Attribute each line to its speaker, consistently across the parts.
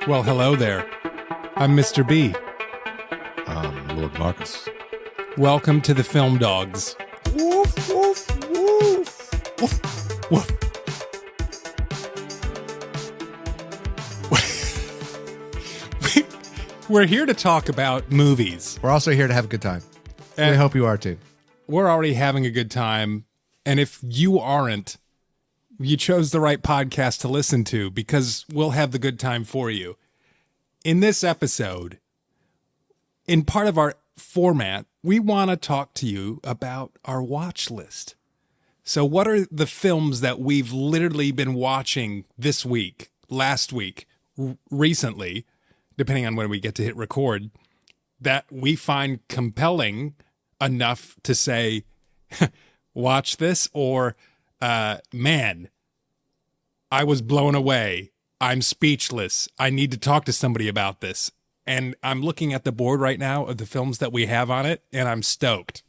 Speaker 1: Well, hello there. I'm Mr. B.
Speaker 2: Lord Marcus.
Speaker 1: Welcome to the Film Dogs.
Speaker 2: Woof, woof, woof.
Speaker 1: Woof, woof. We're here to talk about movies.
Speaker 2: We're also here to have a good time.
Speaker 1: And
Speaker 2: we hope you are too.
Speaker 1: We're already having a good time. And if you aren't, you chose the right podcast to listen to because we'll have the good time for you. In this episode, in part of our format, we want to talk to you about our watch list. So what are the films that we've literally been watching this week, last week, recently, depending on when we get to hit record, that we find compelling enough to say, watch this, or man, I was blown away. I'm speechless. I need to talk to somebody about this. And I'm looking at the board right now of the films that we have on it, and I'm stoked.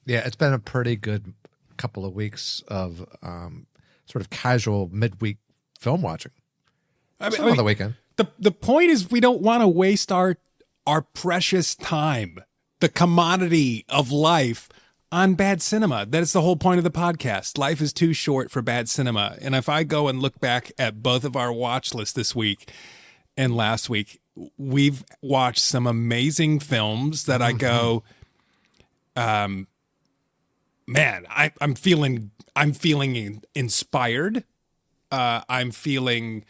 Speaker 2: Yeah, it's been a pretty good couple of weeks of sort of casual midweek film watching. On the weekend.
Speaker 1: The point is we don't want to waste our precious time, the commodity of life, on bad cinema. That is the whole point of the podcast. Life is too short for bad cinema. And if I go and look back at both of our watch lists this week and last week, we've watched some amazing films that I go, man, I'm feeling inspired. I'm feeling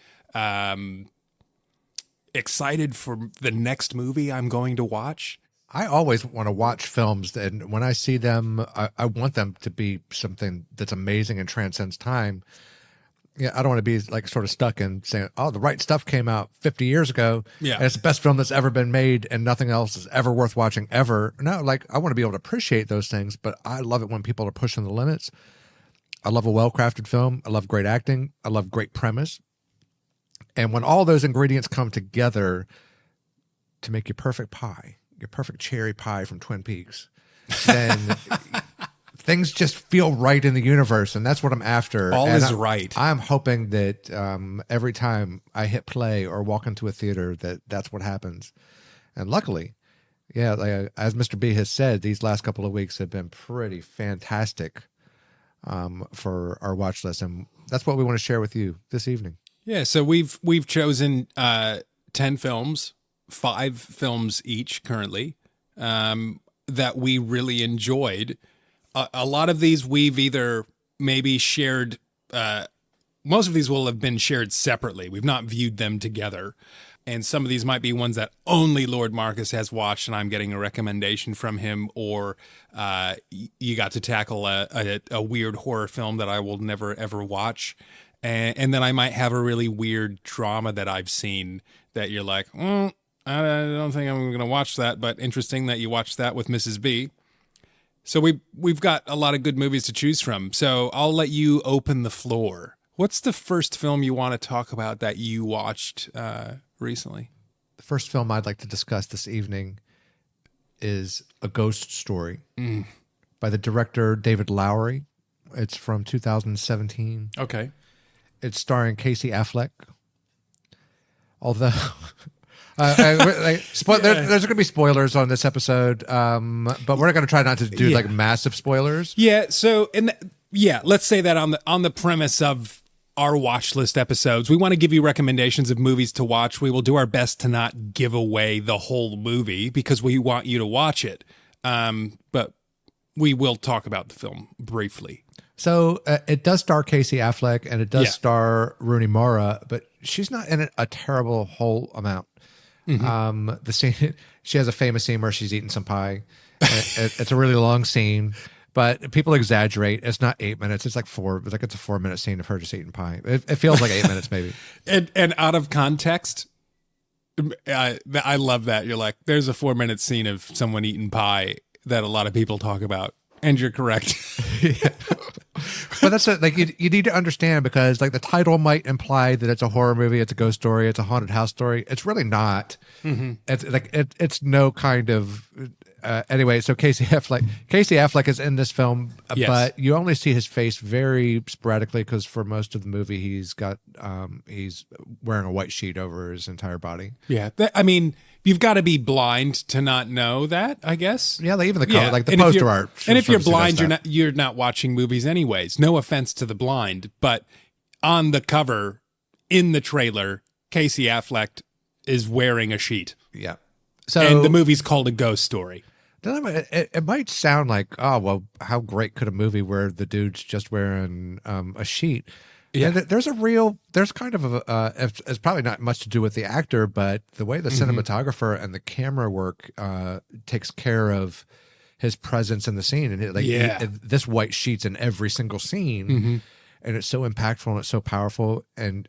Speaker 1: excited for the next movie I'm going to watch.
Speaker 2: I always want to watch films, and when I see them, I want them to be something that's amazing and transcends time. Yeah, I don't want to be like sort of stuck in saying, "Oh, the right stuff came out 50 years ago,
Speaker 1: yeah,
Speaker 2: and it's the best film that's ever been made, and nothing else is ever worth watching ever." No, like I want to be able to appreciate those things, but I love it when people are pushing the limits. I love a well-crafted film. I love great acting. I love great premise, and when all those ingredients come together to make your perfect pie. Your perfect cherry pie from Twin Peaks, then things just feel right in the universe, and that's what I'm after.
Speaker 1: All
Speaker 2: and
Speaker 1: is right.
Speaker 2: I'm hoping that every time I hit play or walk into a theater, that's what happens. And luckily, yeah, like, as Mr. B has said, these last couple of weeks have been pretty fantastic for our watch list, and that's what we want to share with you this evening.
Speaker 1: Yeah, so we've chosen 10 films. 5 films each currently that we really enjoyed. A lot of these we've either maybe shared, most of these will have been shared separately. We've not viewed them together. And some of these might be ones that only Lord Marcus has watched and I'm getting a recommendation from him, or you got to tackle a weird horror film that I will never ever watch. And then I might have a really weird drama that I've seen that you're like, I don't think I'm going to watch that, but interesting that you watched that with Mrs. B. So we've got a lot of good movies to choose from. So I'll let you open the floor. What's the first film you want to talk about that you watched recently?
Speaker 2: The first film I'd like to discuss this evening is A Ghost Story by the director David Lowry. It's from 2017.
Speaker 1: Okay.
Speaker 2: It's starring Casey Affleck. Although... there's going to be spoilers on this episode, but we're going to try not to do like massive spoilers.
Speaker 1: Yeah. So, let's say that on the premise of our watch list episodes, we want to give you recommendations of movies to watch. We will do our best to not give away the whole movie because we want you to watch it. But we will talk about the film briefly. So
Speaker 2: it does star Casey Affleck and it does star Rooney Mara, but she's not in it a terrible whole amount. Mm-hmm. The scene, she has a famous scene where she's eating some pie. It's a really long scene, but people exaggerate. It's not 8 minutes. It's like 4. It's like it's a 4-minute scene of her just eating pie. It feels like 8 minutes maybe.
Speaker 1: And out of context, I love that. You're like, there's a 4-minute scene of someone eating pie that a lot of people talk about, and you're correct.
Speaker 2: Yeah. But that's like you need to understand, because like the title might imply that it's a horror movie, it's a ghost story, it's a haunted house story. It's really not. Mm-hmm. It's like it's no kind of. Anyway, so Casey Affleck is in this film,
Speaker 1: Yes.
Speaker 2: but you only see his face very sporadically because for most of the movie he's wearing a white sheet over his entire body.
Speaker 1: Yeah. I mean, you've got to be blind to not know that, I guess.
Speaker 2: Yeah, like even the cover, like the
Speaker 1: And if
Speaker 2: poster
Speaker 1: you're-
Speaker 2: art.
Speaker 1: And if you're
Speaker 2: suggests
Speaker 1: blind,
Speaker 2: that.
Speaker 1: you're not watching movies anyways. No offense to the blind, but on the cover in the trailer, Casey Affleck is wearing a sheet.
Speaker 2: Yeah. So
Speaker 1: And the movie's called A Ghost Story.
Speaker 2: it might sound like, oh well, how great could a movie where the dude's just wearing a sheet?
Speaker 1: Yeah.
Speaker 2: And there's kind of it's probably not much to do with the actor, but the way the cinematographer and the camera work takes care of his presence in the scene, and this white sheet's in every single scene, and it's so impactful and it's so powerful, and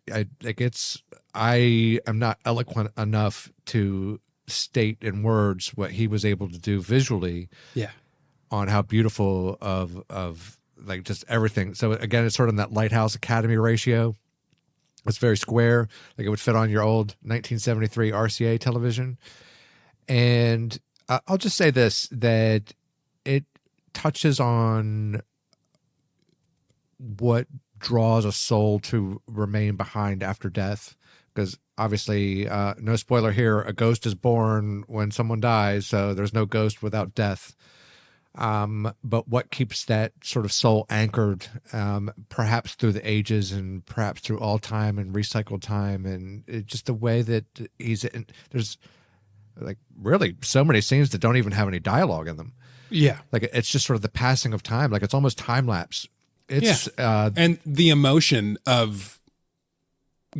Speaker 2: I am not eloquent enough to state in words what he was able to do visually
Speaker 1: Yeah.
Speaker 2: on how beautiful of like just everything. So again, it's sort of in that Lighthouse Academy ratio. It's very square, like it would fit on your old 1973 RCA television. And I'll just say this, that it touches on what draws a soul to remain behind after death. Because obviously, no spoiler here, a ghost is born when someone dies, so there's no ghost without death. But what keeps that sort of soul anchored, perhaps through the ages and perhaps through all time and recycled time, and just the way that there's like really so many scenes that don't even have any dialogue in them.
Speaker 1: Yeah.
Speaker 2: Like it's just sort of the passing of time. Like it's almost time lapse. It's
Speaker 1: And the emotion of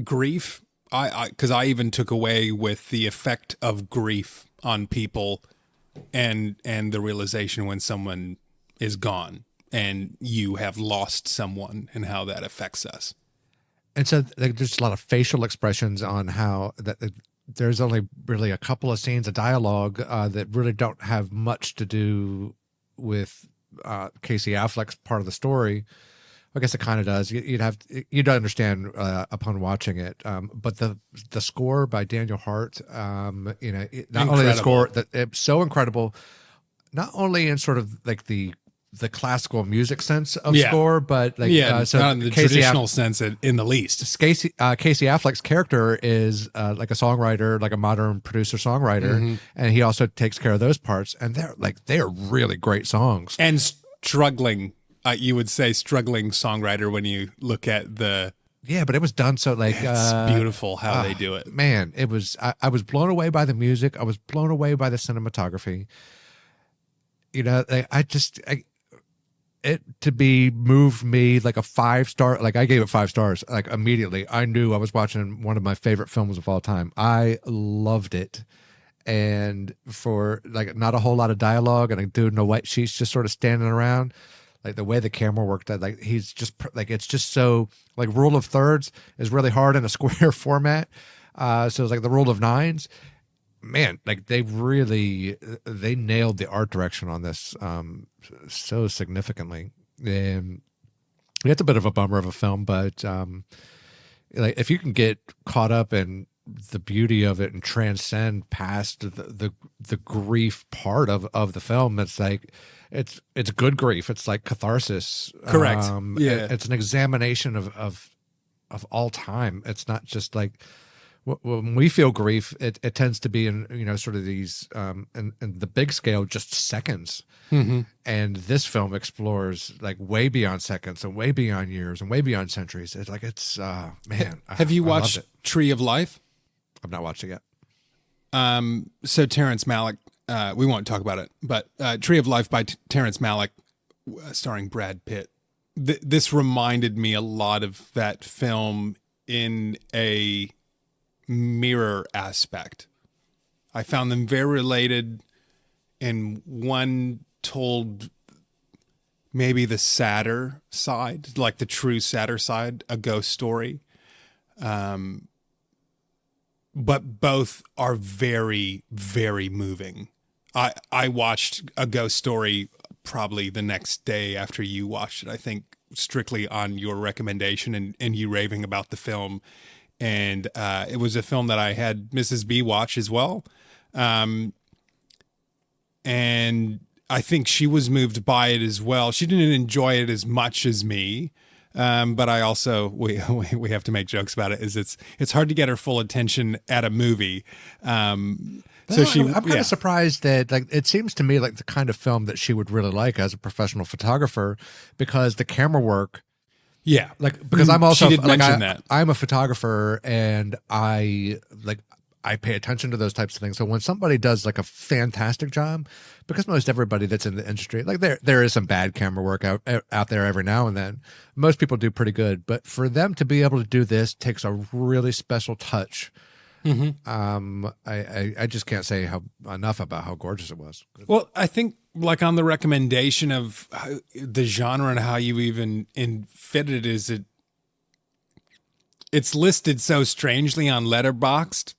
Speaker 1: grief, because I even took away with the effect of grief on people and the realization when someone is gone and you have lost someone and how that affects us.
Speaker 2: And so like, there's a lot of facial expressions on how there's only really a couple of scenes of dialogue that really don't have much to do with Casey Affleck's part of the story. I guess it kind of does. You'd understand upon watching it. But the score by Daniel Hart, not only the score, it's so incredible, not only in sort of like the classical music sense of score, but like
Speaker 1: so not in the traditional sense in the least.
Speaker 2: Casey Affleck's character is like a songwriter, like a modern producer songwriter, and he also takes care of those parts, and they're really great songs
Speaker 1: and struggling. You would say struggling songwriter when you look at the.
Speaker 2: Yeah, but it was done so like
Speaker 1: it's beautiful how they do it.
Speaker 2: Man, it was. I was blown away by the music. I was blown away by the cinematography. It to be moved me like a 5-star. Like I gave it 5 stars. Like immediately, I knew I was watching one of my favorite films of all time. I loved it. And for like not a whole lot of dialogue and a dude in a white sheets just sort of standing around. Like the way the camera worked, like he's just like it's just so like rule of thirds is really hard in a square format. So it's like the rule of nines. Man, like they nailed the art direction on this so significantly. And it's a bit of a bummer of a film, but like if you can get caught up in the beauty of it and transcend past the grief part of the film, it's like it's good grief. It's like catharsis.
Speaker 1: Correct.
Speaker 2: It's an examination of all time. It's not just like when we feel grief, it tends to be in sort of these in the big scale, just seconds. And this film explores like way beyond seconds and way beyond years and way beyond centuries. It's like man.
Speaker 1: Have you watched Tree of Life?
Speaker 2: I've not watched it yet.
Speaker 1: So Terrence Malick, we won't talk about it, but Tree of Life by Terrence Malick, starring Brad Pitt. This reminded me a lot of that film in a mirror aspect. I found them very related, and one told maybe the sadder side, like the true sadder side, a ghost story. But both are very, very moving. I watched A Ghost Story probably the next day after you watched it, I think strictly on your recommendation and you raving about the film. And it was a film that I had Mrs. B watch as well. and I think she was moved by it as well. She didn't enjoy it as much as me. But I also we have to make jokes about it. It's hard to get her full attention at a movie. I'm
Speaker 2: kind of surprised that like it seems to me like the kind of film that she would really like as a professional photographer, because the camera work.
Speaker 1: Yeah,
Speaker 2: like because I'm also
Speaker 1: she did mention that.
Speaker 2: I'm a photographer and I pay attention to those types of things. So when somebody does like a fantastic job, because most everybody that's in the industry, like there is some bad camera work out there every now and then. Most people do pretty good, but for them to be able to do this takes a really special touch. Mm-hmm. I just can't say enough about how gorgeous it was.
Speaker 1: Well, I think like on the recommendation of the genre and how you even fit it is it's listed so strangely on Letterboxd.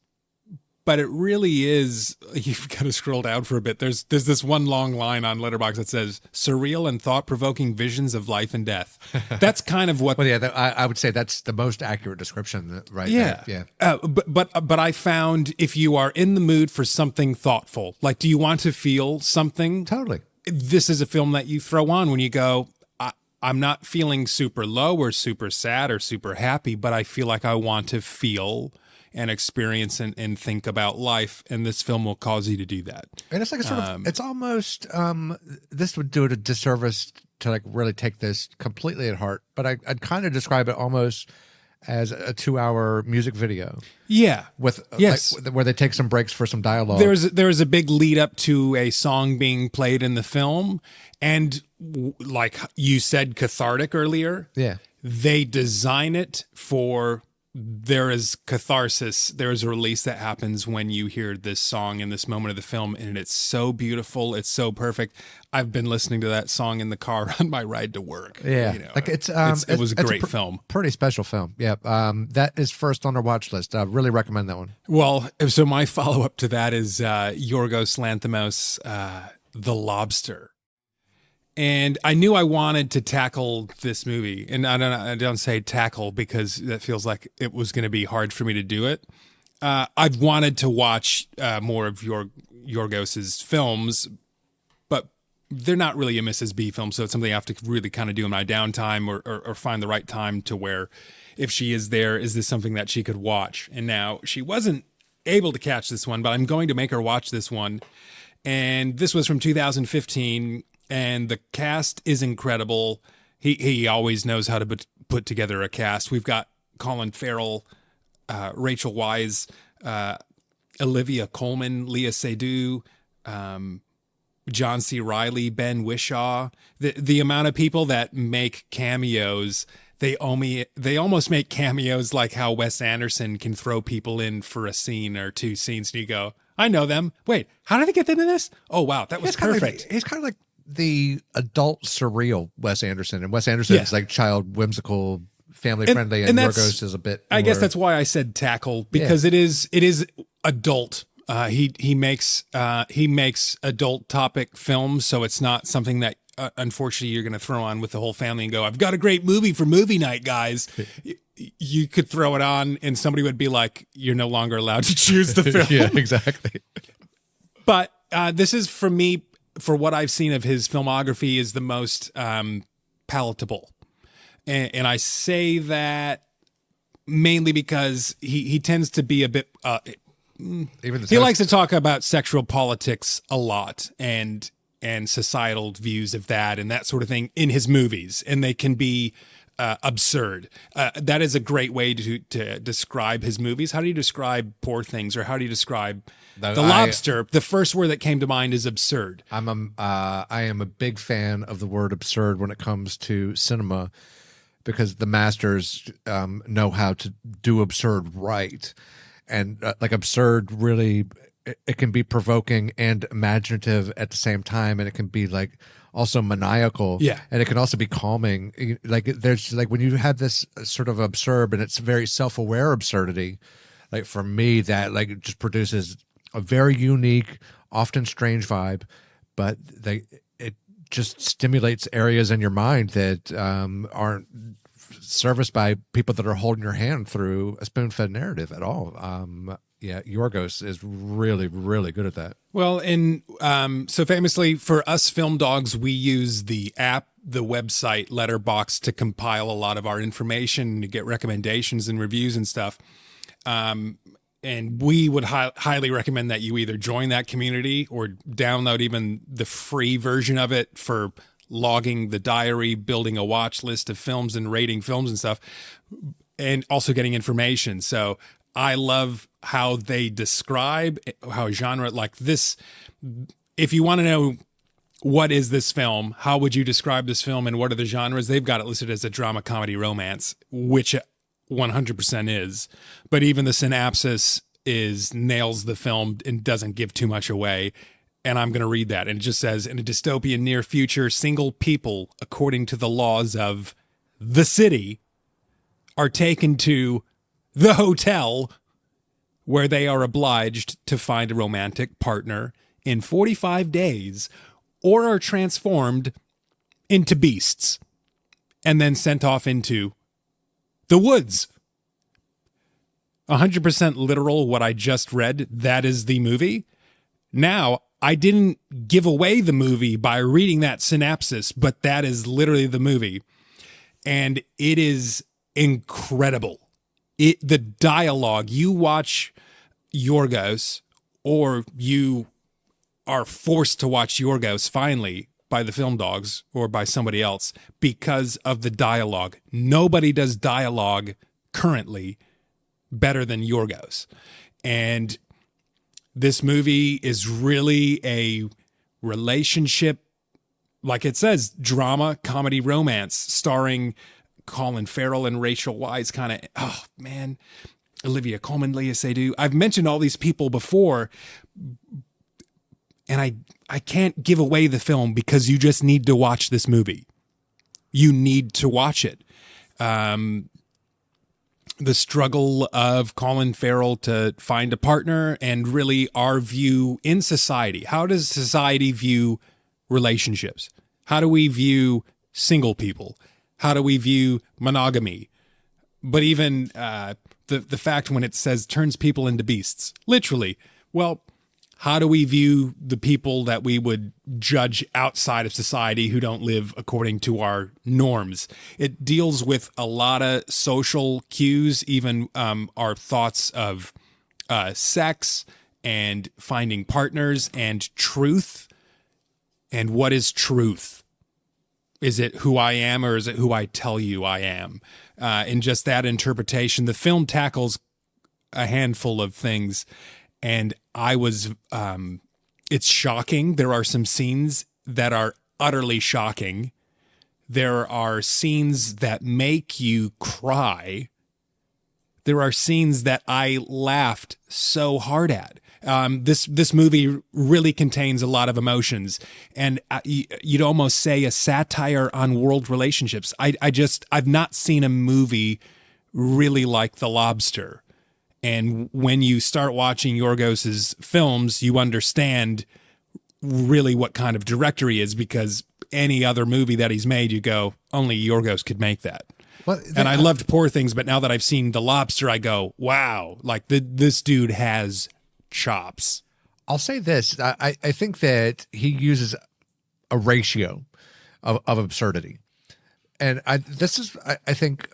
Speaker 1: But it really is, you've got to scroll down for a bit. There's this one long line on Letterboxd that says, surreal and thought-provoking visions of life and death. That's kind of what...
Speaker 2: Well, yeah, I would say that's the most accurate description, right?
Speaker 1: Yeah.
Speaker 2: There. Yeah.
Speaker 1: But I found if you are in the mood for something thoughtful, like do you want to feel something?
Speaker 2: Totally.
Speaker 1: This is a film that you throw on when you go, I'm not feeling super low or super sad or super happy, but I feel like I want to feel... and experience and think about life, and this film will cause you to do that.
Speaker 2: And it's like a sort of, it's almost, this would do it a disservice to like really take this completely at heart, but I'd kind of describe it almost as a 2-hour music video.
Speaker 1: Yeah.
Speaker 2: With
Speaker 1: yes.
Speaker 2: Like, where they take some breaks for some dialogue.
Speaker 1: There's a big lead up to a song being played in the film, and like you said, cathartic earlier.
Speaker 2: Yeah.
Speaker 1: They design it for... there is catharsis. There is a release that happens when you hear this song in this moment of the film, and it's so beautiful. It's so perfect. I've been listening to that song in the car on my ride to work.
Speaker 2: Yeah,
Speaker 1: like it was a great film.
Speaker 2: Pretty special film. Yeah, that is first on our watch list. I really recommend that one.
Speaker 1: Well, so my follow up to that is Yorgos Lanthimos, The Lobster. And I knew I wanted to tackle this movie, and I don't say tackle because that feels like it was going to be hard for me to do it. I've wanted to watch more of Yorgos's films, but they're not really a Mrs. B film, so it's something I have to really kind of do in my downtime or find the right time to where if she is there, is this something that she could watch? And now she wasn't able to catch this one, but I'm going to make her watch this one. And this was from 2015. And the cast is incredible. He always knows how to put together a cast. We've got Colin Farrell, Rachel Weisz, Olivia Colman, Leah Seydoux, John C. Reilly, Ben Whishaw. The amount of people that make cameos, they almost make cameos like how Wes Anderson can throw people in for a scene or two scenes, and you go, I know them. Wait, how did I get them in this? Oh wow, that was perfect.
Speaker 2: He's kind of like the adult surreal Wes Anderson, and Wes Anderson's like child whimsical, family friendly, and Yorgos is a bit more... I
Speaker 1: guess that's why I said tackle, because it is adult. He makes adult topic films, so it's not something that unfortunately you're going to throw on with the whole family and go, I've got a great movie for movie night, guys. You could throw it on and somebody would be like, you're no longer allowed to choose the film.
Speaker 2: Yeah, exactly.
Speaker 1: But this is, for me, for what I've seen of his filmography, is the most palatable. And I say that mainly because he tends to be a bit... he likes to talk about sexual politics a lot and societal views of that and that sort of thing in his movies. And they can be absurd. That is a great way to describe his movies. How do you describe Poor Things, or how do you describe... The Lobster? The first word that came to mind is absurd. I
Speaker 2: am a big fan of the word absurd when it comes to cinema, because the masters know how to do absurd right. And like absurd really, it can be provoking and imaginative at the same time, and it can be like also maniacal.
Speaker 1: Yeah.
Speaker 2: And it can also be calming. Like there's like when you have this sort of absurd, and it's very self-aware absurdity, like for me that like it just produces a very unique, often strange vibe, but it just stimulates areas in your mind that aren't serviced by people that are holding your hand through a spoon-fed narrative at all. yeah, Yorgos is really, really good at that.
Speaker 1: Well, and so famously for us film dogs, we use the app, the website Letterboxd to compile a lot of our information, to get recommendations and reviews and stuff. And we would highly recommend that you either join that community or download even the free version of it for logging the diary, building a watch list of films and rating films and stuff, and also getting information. So I love how they describe how genre like this. If you want to know what is this film, how would you describe this film, and what are the genres, they've got it listed as a drama, comedy, romance, which 100% is. But even the synopsis nails the film and doesn't give too much away. And I'm going to read that. And it just says, in a dystopian near future, single people, according to the laws of the city, are taken to the hotel where they are obliged to find a romantic partner in 45 days or are transformed into beasts and then sent off into the woods. 100% literal what I just read. That is the movie. Now, I didn't give away the movie by reading that synopsis, but that is literally the movie. And it is incredible. The dialogue, you watch Yorgos, or you are forced to watch Yorgos finally by the film dogs or by somebody else because of the dialogue. Nobody does dialogue currently better than Yorgos. And this movie is really a relationship, like it says, drama, comedy, romance, starring Colin Farrell and Rachel Weisz, kind of, oh man, Olivia Colman, Léa Seydoux. I've mentioned all these people before, and I can't give away the film because you just need to watch this movie. You need to watch it. The struggle of Colin Farrell to find a partner, and really our view in society. How does society view relationships? How do we view single people? How do we view monogamy? But even the fact when it says turns people into beasts, literally, well, how do we view the people that we would judge outside of society who don't live according to our norms? It deals with a lot of social cues, even our thoughts of sex and finding partners and truth. And what is truth? Is it who I am, or is it who I tell you I am? And just that interpretation, the film tackles a handful of things. And I was, it's shocking. There are some scenes that are utterly shocking. There are scenes that make you cry. There are scenes that I laughed so hard at. This movie really contains a lot of emotions, and you'd almost say a satire on world relationships. I've not seen a movie really like The Lobster. And when you start watching Yorgos's films, you understand really what kind of director he is, because any other movie that he's made, you go, only Yorgos could make that. Well, and I loved Poor Things, but now that I've seen The Lobster, I go, wow, like this dude has chops.
Speaker 2: I'll say this. I think that he uses a ratio of absurdity. And I think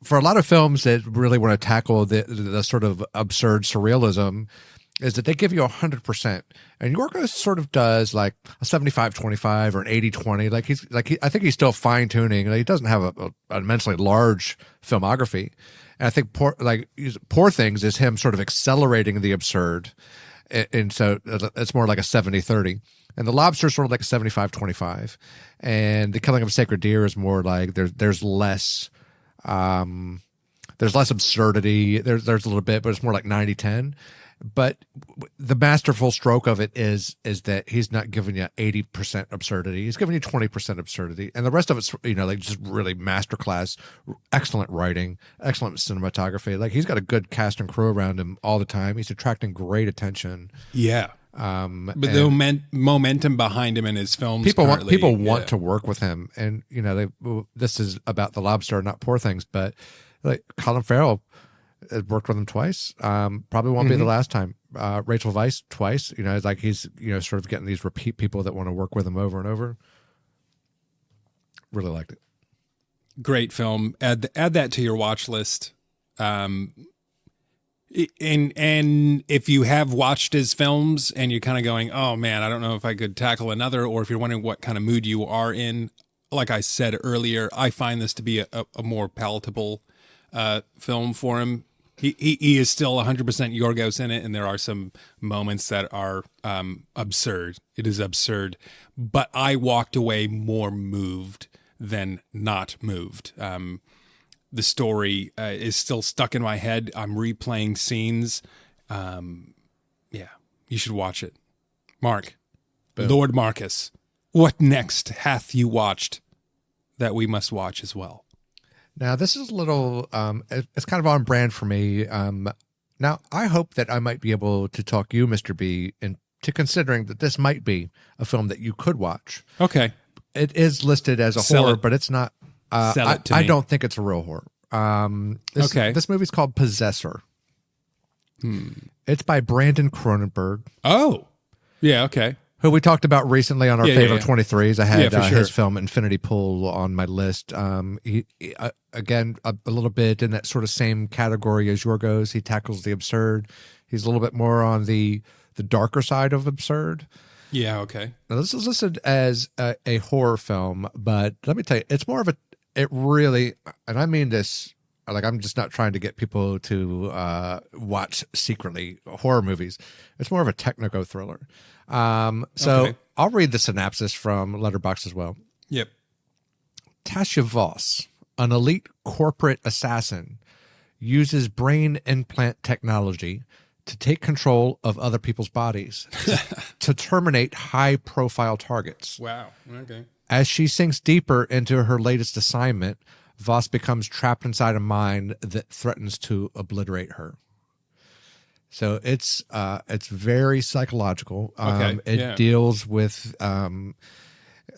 Speaker 2: for a lot of films that really want to tackle the sort of absurd surrealism, is that they give you 100%. And Yorgos sort of does like a 75-25 or an 80-20. I think he's still fine tuning. He doesn't have an immensely large filmography. And I think Poor Things is him sort of accelerating the absurd. And so it's more like a 70-30. And The Lobster is sort of like a 75-25. And The Killing of a Sacred Deer is more like there's less absurdity. There's a little bit, but it's more like 90-10. But the masterful stroke of it is that he's not giving you 80% absurdity. He's giving you 20% absurdity. And the rest of it's, like just really masterclass, excellent writing, excellent cinematography. Like, he's got a good cast and crew around him all the time. He's attracting great attention.
Speaker 1: Yeah. But the momentum behind him in his films,
Speaker 2: people want to work with him. And, this is about The Lobster, not Poor Things, but like Colin Farrell, Worked with him twice. Probably won't be the last time. Rachel Weisz twice. It's like he's sort of getting these repeat people that want to work with him over and over. Really liked it.
Speaker 1: Great film. Add that to your watch list. And if you have watched his films and you're kind of going, oh man, I don't know if I could tackle another, or if you're wondering what kind of mood you are in, like I said earlier, I find this to be a more palatable film for him. He is still 100% Yorgos in it, and there are some moments that are absurd. It is absurd, but I walked away more moved than not moved. The story is still stuck in my head. I'm replaying scenes. Yeah, you should watch it. Mark,
Speaker 2: Boom.
Speaker 1: Lord Marcus, what next hath you watched that we must watch as well?
Speaker 2: Now, this is a little, it's kind of on brand for me. Now, I hope that I might be able to talk you, Mr. B, into considering that this might be a film that you could watch.
Speaker 1: Okay.
Speaker 2: It is listed as a horror, but it's not.
Speaker 1: Sell it to me.
Speaker 2: I don't think it's a real horror. This movie's called Possessor. It's by Brandon Cronenberg.
Speaker 1: Oh, yeah, okay.
Speaker 2: Who we talked about recently on our favorite 23s. I had
Speaker 1: for sure.
Speaker 2: his film Infinity Pool on my list. He again, a little bit in that sort of same category as Yorgos. He tackles the absurd. He's a little bit more on the darker side of absurd.
Speaker 1: Yeah, okay.
Speaker 2: Now, this is listed as a horror film, but let me tell you, it's more of it really, and I mean this, like I'm just not trying to get people to watch secretly horror movies. It's more of a technico thriller. So I'll read the synopsis from Letterboxd as well.
Speaker 1: Yep.
Speaker 2: Tasha Voss, an elite corporate assassin, uses brain implant technology to take control of other people's bodies to terminate high-profile targets.
Speaker 1: Wow. Okay.
Speaker 2: As she sinks deeper into her latest assignment, Voss becomes trapped inside a mind that threatens to obliterate her. So it's very psychological. It deals with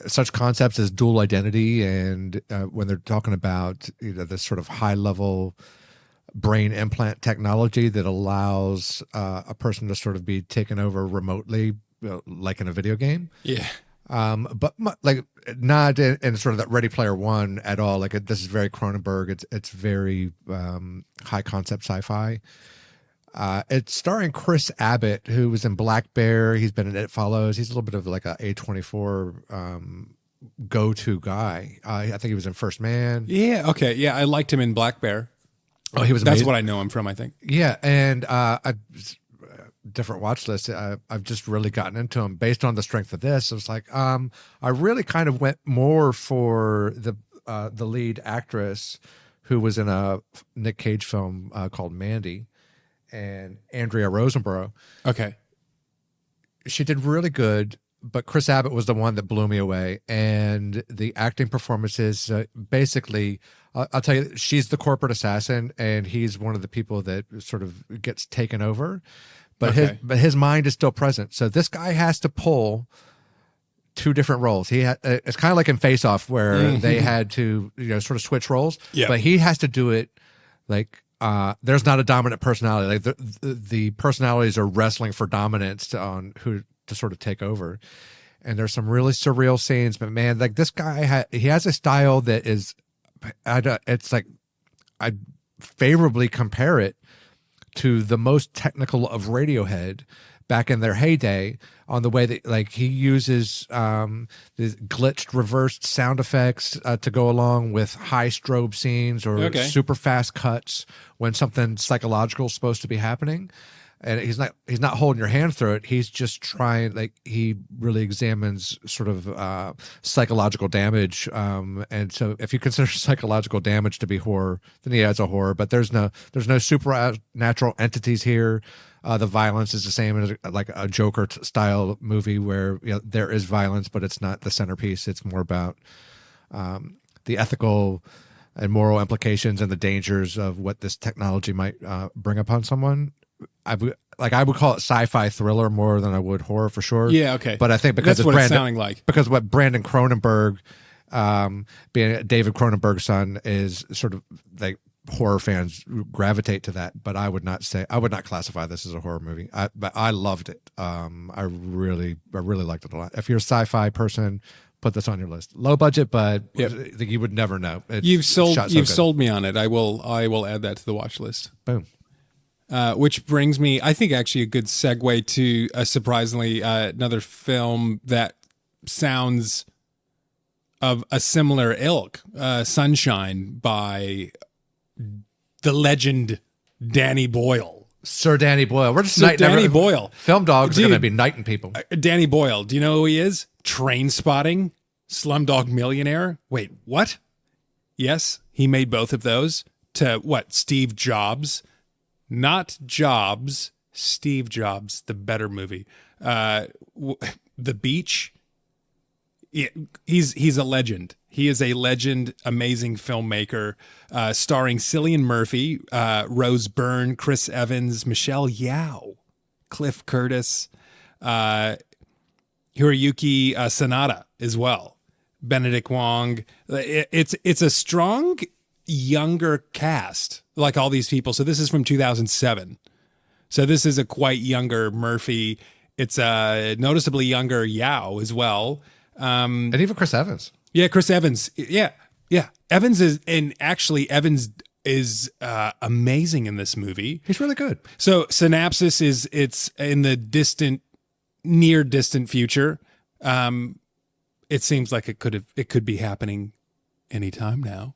Speaker 2: such concepts as dual identity, and when they're talking about this sort of high level brain implant technology that allows a person to sort of be taken over remotely, like in a video game.
Speaker 1: Yeah.
Speaker 2: But like not in sort of that Ready Player One at all. Like this is very Cronenberg. It's very high concept sci-fi. It's starring Chris Abbott, who was in Black Bear. He's been in It Follows. He's a little bit of like a A24 go-to guy. I think he was in First Man.
Speaker 1: Yeah. Okay. Yeah, I liked him in Black Bear.
Speaker 2: Oh, he was
Speaker 1: That's
Speaker 2: amazing.
Speaker 1: what I know him from, I think.
Speaker 2: Yeah, and different watch list. I've just really gotten into him based on the strength of this. It was like I really kind of went more for the lead actress who was in a Nick Cage film called Mandy, and Andrea Rosenborough.
Speaker 1: Okay.
Speaker 2: She did really good, but Chris Abbott was the one that blew me away. And the acting performances, basically, I'll tell you, she's the corporate assassin, and he's one of the people that sort of gets taken over. But his mind is still present. So this guy has to pull two different roles. It's kind of like in Face Off where they had to sort of switch roles.
Speaker 1: Yeah.
Speaker 2: But he has to do it like there's not a dominant personality. Like the personalities are wrestling for dominance on who to sort of take over. And there's some really surreal scenes. But man, like this guy he has a style that is, it's like I favorably compare it to the most technical of Radiohead back in their heyday, on the way that like he uses these glitched reversed sound effects to go along with high strobe scenes or super fast cuts when something psychological is supposed to be happening. And he's not holding your hand through it. He's just trying, like he really examines sort of psychological damage. And so if you consider psychological damage to be horror, then yeah, it's a horror. But there's no supernatural entities here. The violence is the same as like a Joker style movie where there is violence, but it's not the centerpiece. It's more about the ethical and moral implications and the dangers of what this technology might bring upon someone. I would call it sci-fi thriller more than I would horror for sure.
Speaker 1: Yeah, okay.
Speaker 2: But I think because
Speaker 1: that's what it's sounding like.
Speaker 2: Because what Brandon Cronenberg, being David Cronenberg's son, is sort of like horror fans gravitate to that, but I would not classify this as a horror movie. But I loved it. I really liked it a lot. If you're a sci-fi person, put this on your list. Low budget, but you would never know.
Speaker 1: You've sold me on it. I will add that to the watch list.
Speaker 2: Boom.
Speaker 1: Which brings me, I think, actually a good segue to surprisingly another film that sounds of a similar ilk, Sunshine by the legend Danny Boyle.
Speaker 2: Sir Danny Boyle. We're just
Speaker 1: Sir Danny Boyle.
Speaker 2: Film dogs are going to be knighting people.
Speaker 1: Danny Boyle. Do you know who he is? Train Spotting, Slumdog Millionaire. Wait, what? Yes, he made both of those to what? Steve Jobs. Not Jobs. Steve Jobs, the better movie. The Beach. He's a legend. He is a legend, amazing filmmaker, starring Cillian Murphy, Rose Byrne, Chris Evans, Michelle Yeoh, Cliff Curtis, Hiroyuki Sanada as well, Benedict Wong. It's a strong younger cast, like all these people. So this is from 2007. So this is a quite younger Murphy. It's a noticeably younger Yeoh as well.
Speaker 2: And even Chris Evans.
Speaker 1: Yeah, Chris Evans. Yeah. Evans is amazing in this movie.
Speaker 2: He's really good.
Speaker 1: So Synopsis it's in the near distant future. It seems like it could be happening anytime now.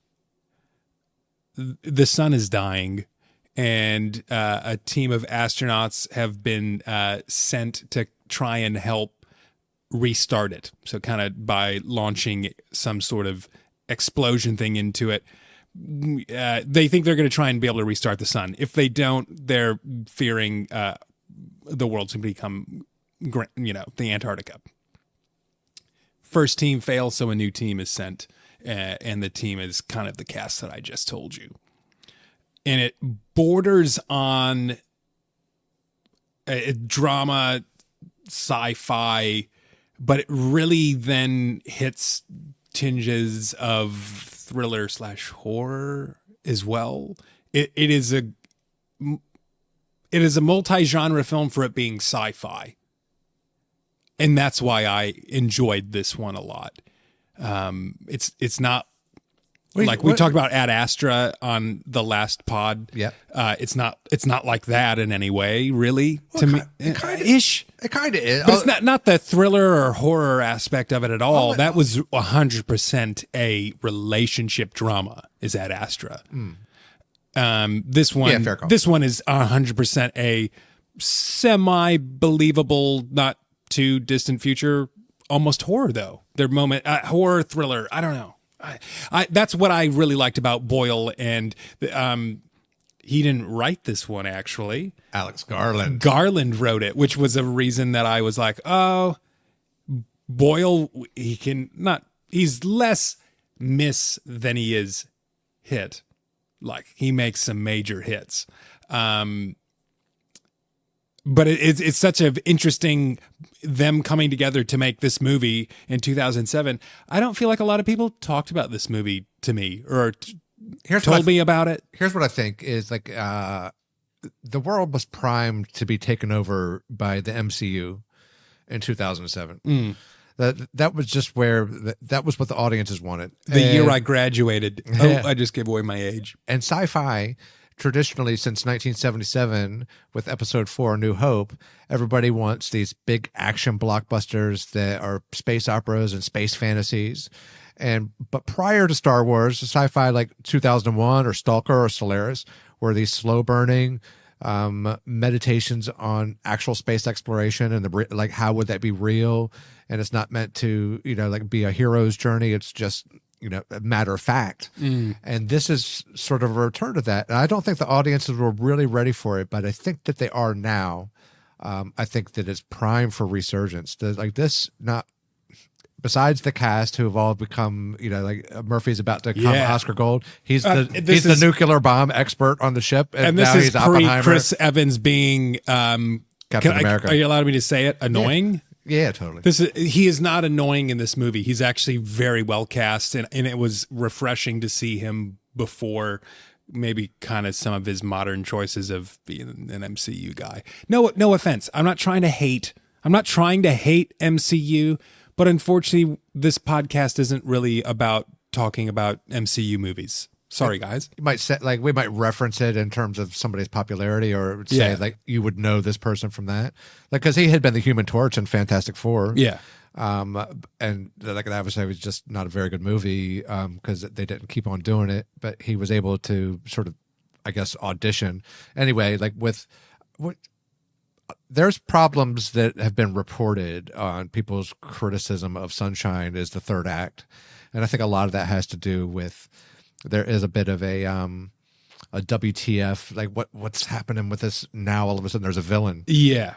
Speaker 1: The sun is dying, and a team of astronauts have been sent to try and help restart it. So kind of by launching some sort of explosion thing into it. They think they're going to try and be able to restart the sun. If they don't, they're fearing the world's going to become, the Antarctica. First team fails, so a new team is sent, and the team is kind of the cast that I just told you. And it borders on a drama, sci-fi, but it really then hits tinges of thriller / horror as well. It is a multi-genre film for it being sci-fi. And that's why I enjoyed this one a lot. It's not we talked about Ad Astra on the last pod.
Speaker 2: Yeah.
Speaker 1: It's not like that in any way, really.
Speaker 2: Well,
Speaker 1: to me,
Speaker 2: it kind of is.
Speaker 1: But it's not the thriller or horror aspect of it at all. That was 100% a relationship drama. Is Ad Astra? This one,
Speaker 2: fair call.
Speaker 1: This one is 100% a semi-believable, not too distant future, almost horror though. Their moment, horror thriller. I don't know. That's what I really liked about Boyle, and he didn't write this one actually.
Speaker 2: Alex Garland.
Speaker 1: Garland wrote it, which was a reason that I was like, oh, Boyle, he's less miss than he is hit. Like he makes some major hits. But it's such an interesting them coming together to make this movie in 2007. I don't feel like a lot of people talked about this movie to me or told me about it.
Speaker 2: Here's what I think is like the world was primed to be taken over by the MCU in 2007. That was just where that was what the audiences wanted.
Speaker 1: The year I graduated. Oh, I just gave away my age.
Speaker 2: And sci-fi, traditionally since 1977 with episode 4 New Hope, everybody wants these big action blockbusters that are space operas and space fantasies. But prior to Star Wars, sci-fi like 2001 or Stalker or Solaris were these slow burning meditations on actual space exploration and like how would that be real, and it's not meant to be a hero's journey, it's just a matter of fact. And this is sort of a return to that. And I don't think the audiences were really ready for it, but I think that they are now. I think that it's prime for resurgence. Besides the cast who have all become, Murphy's about to become Oscar Gold. He's the nuclear bomb expert on the ship.
Speaker 1: And this is pre-Chris Evans being
Speaker 2: Captain America.
Speaker 1: Are you allowing me to say it? Annoying?
Speaker 2: Yeah, totally.
Speaker 1: He is not annoying in this movie. He's actually very well cast, and it was refreshing to see him before maybe kind of some of his modern choices of being an MCU guy. No offense. I'm not trying to hate MCU, but unfortunately this podcast isn't really about talking about MCU movies. Sorry, guys.
Speaker 2: You might say, like, we might reference it in terms of somebody's popularity, or say like you would know this person from that, like, because he had been the Human Torch in Fantastic Four.
Speaker 1: Yeah.
Speaker 2: And like that was just not a very good movie because they didn't keep on doing it, but he was able to sort of, I guess, audition anyway. Like there's problems that have been reported on people's criticism of Sunshine is the third act, and I think a lot of that has to do with there is a bit of a WTF, like what's happening with this now? All of a sudden, there's a villain.
Speaker 1: Yeah.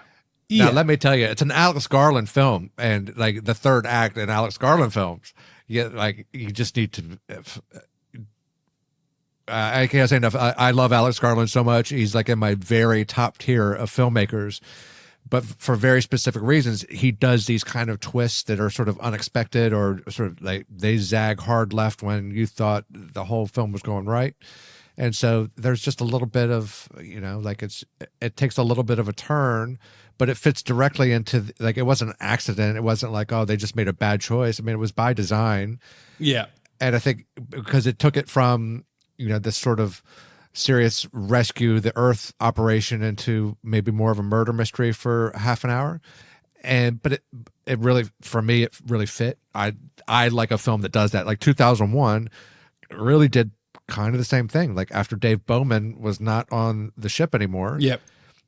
Speaker 2: Now, let me tell you, it's an Alex Garland film, and like the third act in Alex Garland films, you just need to. I can't say enough. I love Alex Garland so much. He's like in my very top tier of filmmakers, but for very specific reasons, he does these kind of twists that are sort of unexpected, or sort of like they zag hard left when you thought the whole film was going right. And so there's just a little bit of, like it takes a little bit of a turn, but it fits directly into, like, it wasn't an accident. It wasn't like, oh, they just made a bad choice. I mean, it was by design.
Speaker 1: Yeah.
Speaker 2: And I think because it took it from, this sort of serious rescue the Earth operation into maybe more of a murder mystery for half an hour. But it really, for me, it really fit. I like a film that does that. Like 2001 really did kind of the same thing. Like after Dave Bowman was not on the ship anymore.
Speaker 1: Yep.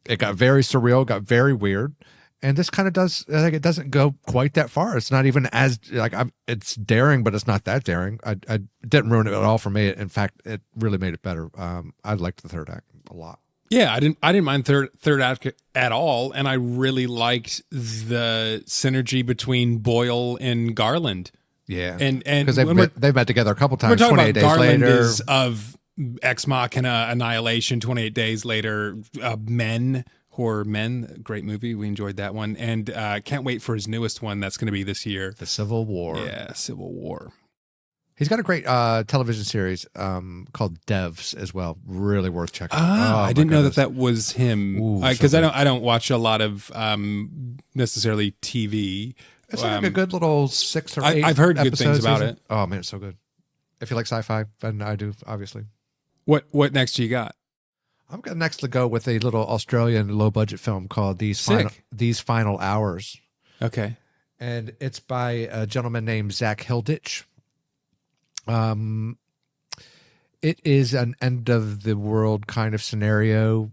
Speaker 2: It got very surreal, got very weird. And this kind of does, like, it doesn't go quite that far. It's not even as, like, it's daring, but it's not that daring. I didn't ruin it at all for me. In fact, it really made it better. I liked the third act a lot.
Speaker 1: Yeah, I didn't mind third act at all, and I really liked the synergy between Boyle and Garland.
Speaker 2: Yeah,
Speaker 1: and
Speaker 2: because they've met together a couple times.
Speaker 1: We're talking
Speaker 2: 28
Speaker 1: about
Speaker 2: days
Speaker 1: Garland
Speaker 2: later.
Speaker 1: is of Ex Machina, Annihilation, 28 Days Later, Horror Men, great movie. We enjoyed that one, and can't wait for his newest one. That's going to be this year,
Speaker 2: The Civil War.
Speaker 1: Yeah, Civil War.
Speaker 2: He's got a great television series called Devs as well. Really worth checking.
Speaker 1: I didn't know that was him, because
Speaker 2: so
Speaker 1: I don't watch a lot of necessarily TV.
Speaker 2: It's like a good little 6 or 8
Speaker 1: I've heard good
Speaker 2: episodes.
Speaker 1: things about it.
Speaker 2: Oh man, it's so good. If you like sci-fi, and I do, obviously.
Speaker 1: What next you got?
Speaker 2: I'm going next to go with a little Australian low-budget film called These Final Hours.
Speaker 1: Okay.
Speaker 2: And it's by a gentleman named Zak Hilditch. It is an end-of-the-world kind of scenario.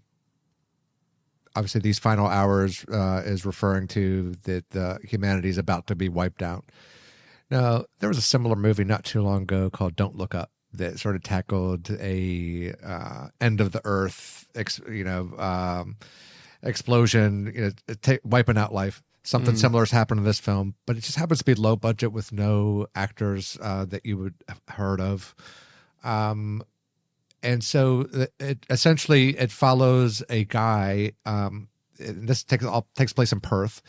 Speaker 2: Obviously, These Final Hours is referring to that humanity is about to be wiped out. Now, there was a similar movie not too long ago called Don't Look Up that sort of tackled a end of the earth, explosion, wiping out life. Something similar has happened in this film, but it just happens to be low budget with no actors that you would have heard of. And so it essentially follows a guy. This takes place in Perth.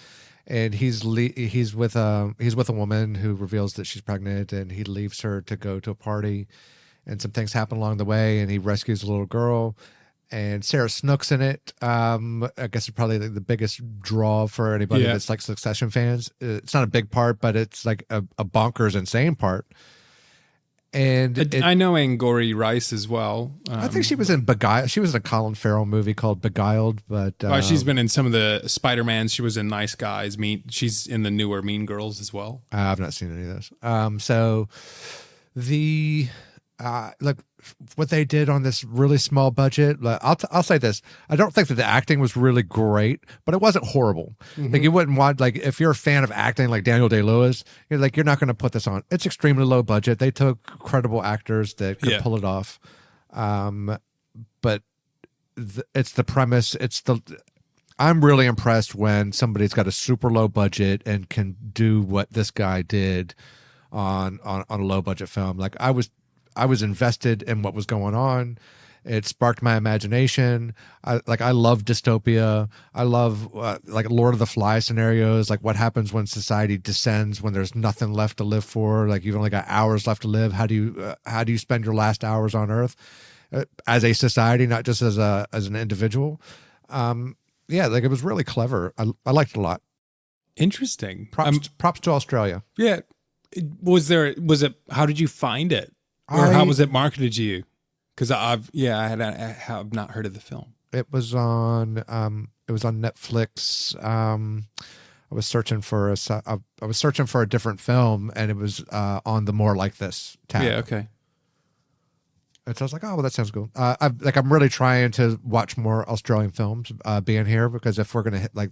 Speaker 2: And he's with a woman who reveals that she's pregnant, and he leaves her to go to a party, and some things happen along the way, and he rescues a little girl, and Sarah Snook's in it. I guess it's probably the biggest draw for anybody that's like Succession fans. It's not a big part, but it's like a bonkers insane part. And
Speaker 1: I know Angourie Rice as well.
Speaker 2: I think she was in Beguiled. She was in a Colin Farrell movie called Beguiled, but
Speaker 1: she's been in some of the Spider-Mans. She was in Nice Guys. She's in the newer Mean Girls as well.
Speaker 2: I've not seen any of those. So the look, what they did on this really small budget. I'll say this: I don't think that the acting was really great, but it wasn't horrible. Like you wouldn't want, like, if you're a fan of acting like Daniel Day-Lewis, you're not going to put this on. It's extremely low budget. They took credible actors that could pull it off, but it's the premise. I'm really impressed when somebody's got a super low budget and can do what this guy did on a low budget film. Like I was invested in what was going on. It sparked my imagination. I love dystopia. I love like Lord of the Flies scenarios. Like what happens when society descends, when there's nothing left to live for. Like you've only got hours left to live. How do you spend your last hours on Earth? as a society, not just as an individual. Yeah, like it was really clever. I liked it a lot.
Speaker 1: Interesting.
Speaker 2: Props to Australia.
Speaker 1: Yeah. How did you find it? Or how was it marketed to you? Because I have not heard of the film.
Speaker 2: It was on Netflix. I was searching for a different film, and it was on the More Like This tab.
Speaker 1: Yeah, okay.
Speaker 2: And so I was like, oh, well, that sounds cool. I'm really trying to watch more Australian films being here, because if we're going to hit like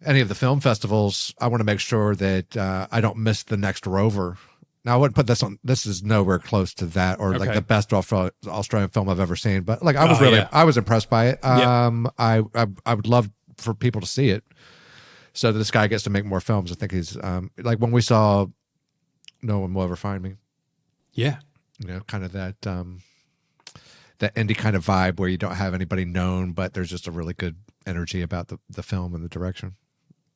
Speaker 2: any of the film festivals, I want to make sure that I don't miss the next Rover. Now, I wouldn't put this on. This is nowhere close to that, or like the best Australian film I've ever seen. But like, I was impressed by it. I would love for people to see it, so that this guy gets to make more films. I think he's like when we saw No One Will Ever Find Me.
Speaker 1: Yeah,
Speaker 2: kind of that indie kind of vibe where you don't have anybody known, but there's just a really good energy about the film and the direction.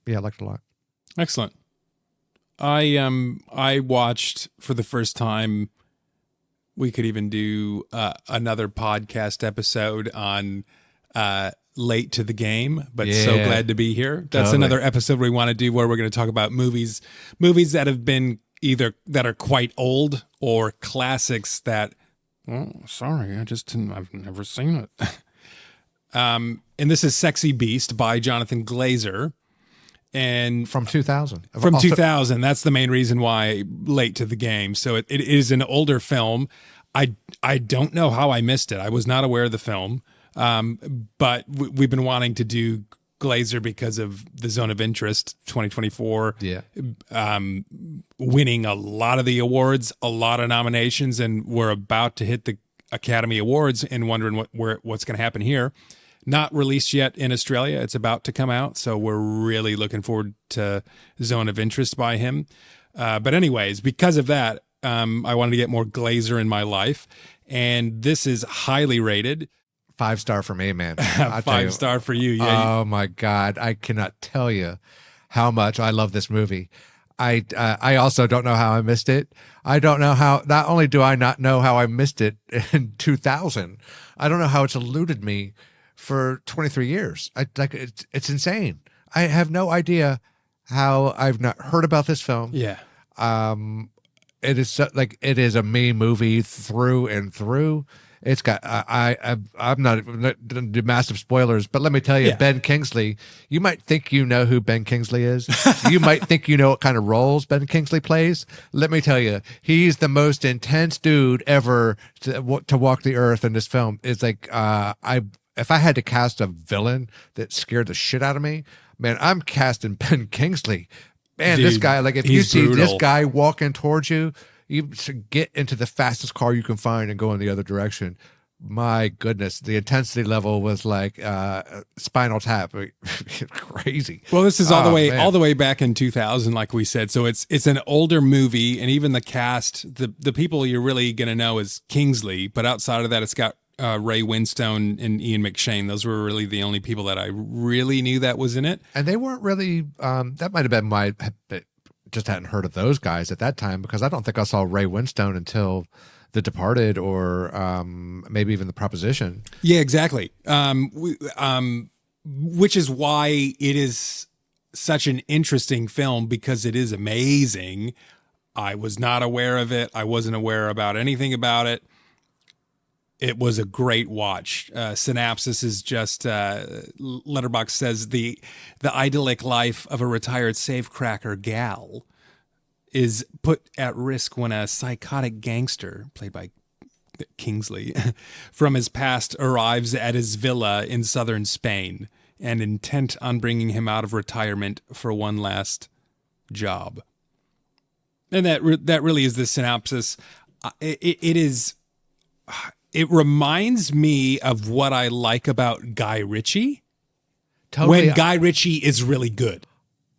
Speaker 2: Yeah, I liked it a lot.
Speaker 1: Excellent. I watched for the first time. We could even do another podcast episode on Late to the Game, but so glad to be here. That's another episode we want to do where we're going to talk about movies that have been either that are quite old or classics that, I've never seen it. And this is Sexy Beast by Jonathan Glazer. And
Speaker 2: from 2000.
Speaker 1: From 2000. That's the main reason why Late to the Game. So it is an older film. I don't know how I missed it. I was not aware of the film. But we've been wanting to do Glazer because of the Zone of Interest 2024.
Speaker 2: Yeah.
Speaker 1: Winning a lot of the awards, a lot of nominations, and we're about to hit the Academy Awards and wondering what's going to happen here. Not released yet in Australia. It's about to come out, so we're really looking forward to Zone of Interest by him. But anyways, because of that, I wanted to get more Glazer in my life, and this is highly rated.
Speaker 2: 5-star for me, man.
Speaker 1: 5-star for you. Yeah.
Speaker 2: Oh my God, I cannot tell you how much I love this movie. I also don't know how I missed it. I don't know how. Not only do I not know how I missed it in 2000, I don't know how it's eluded me for 23 years. It's insane. I have no idea how I've not heard about this film.
Speaker 1: Yeah.
Speaker 2: It is it is a me movie through and through. It's got I'm not going to do massive spoilers, but let me tell you, Ben Kingsley, you might think you know who Ben Kingsley is. You might think you know what kind of roles Ben Kingsley plays. Let me tell you, he's the most intense dude ever to walk the earth in this film. It's like if I had to cast a villain that scared the shit out of me, man, I'm casting Ben Kingsley. Man, dude, this guy, like if you see this guy walking towards you, you should get into the fastest car you can find and go in the other direction. My goodness, the intensity level was like Spinal Tap, crazy.
Speaker 1: Well, this is all the way back in 2000, like we said. So it's an older movie, and even the cast, the people you're really gonna know is Kingsley, but outside of that, it's got Ray Winstone and Ian McShane. Those were really the only people that I really knew that was in it.
Speaker 2: And they weren't really. That might have been my. Just hadn't heard of those guys at that time, because I don't think I saw Ray Winstone until The Departed or maybe even The Proposition.
Speaker 1: Yeah, exactly. Which is why it is such an interesting film, because it is amazing. I was not aware of it. I wasn't aware about anything about it. It was a great watch. Synopsis is just, Letterboxd says the idyllic life of a retired safecracker gal is put at risk when a psychotic gangster, played by Kingsley, from his past arrives at his villa in southern Spain and intent on bringing him out of retirement for one last job. And that really is the synopsis. It is... It reminds me of what I like about Guy Ritchie. Totally. When Guy Ritchie is really good.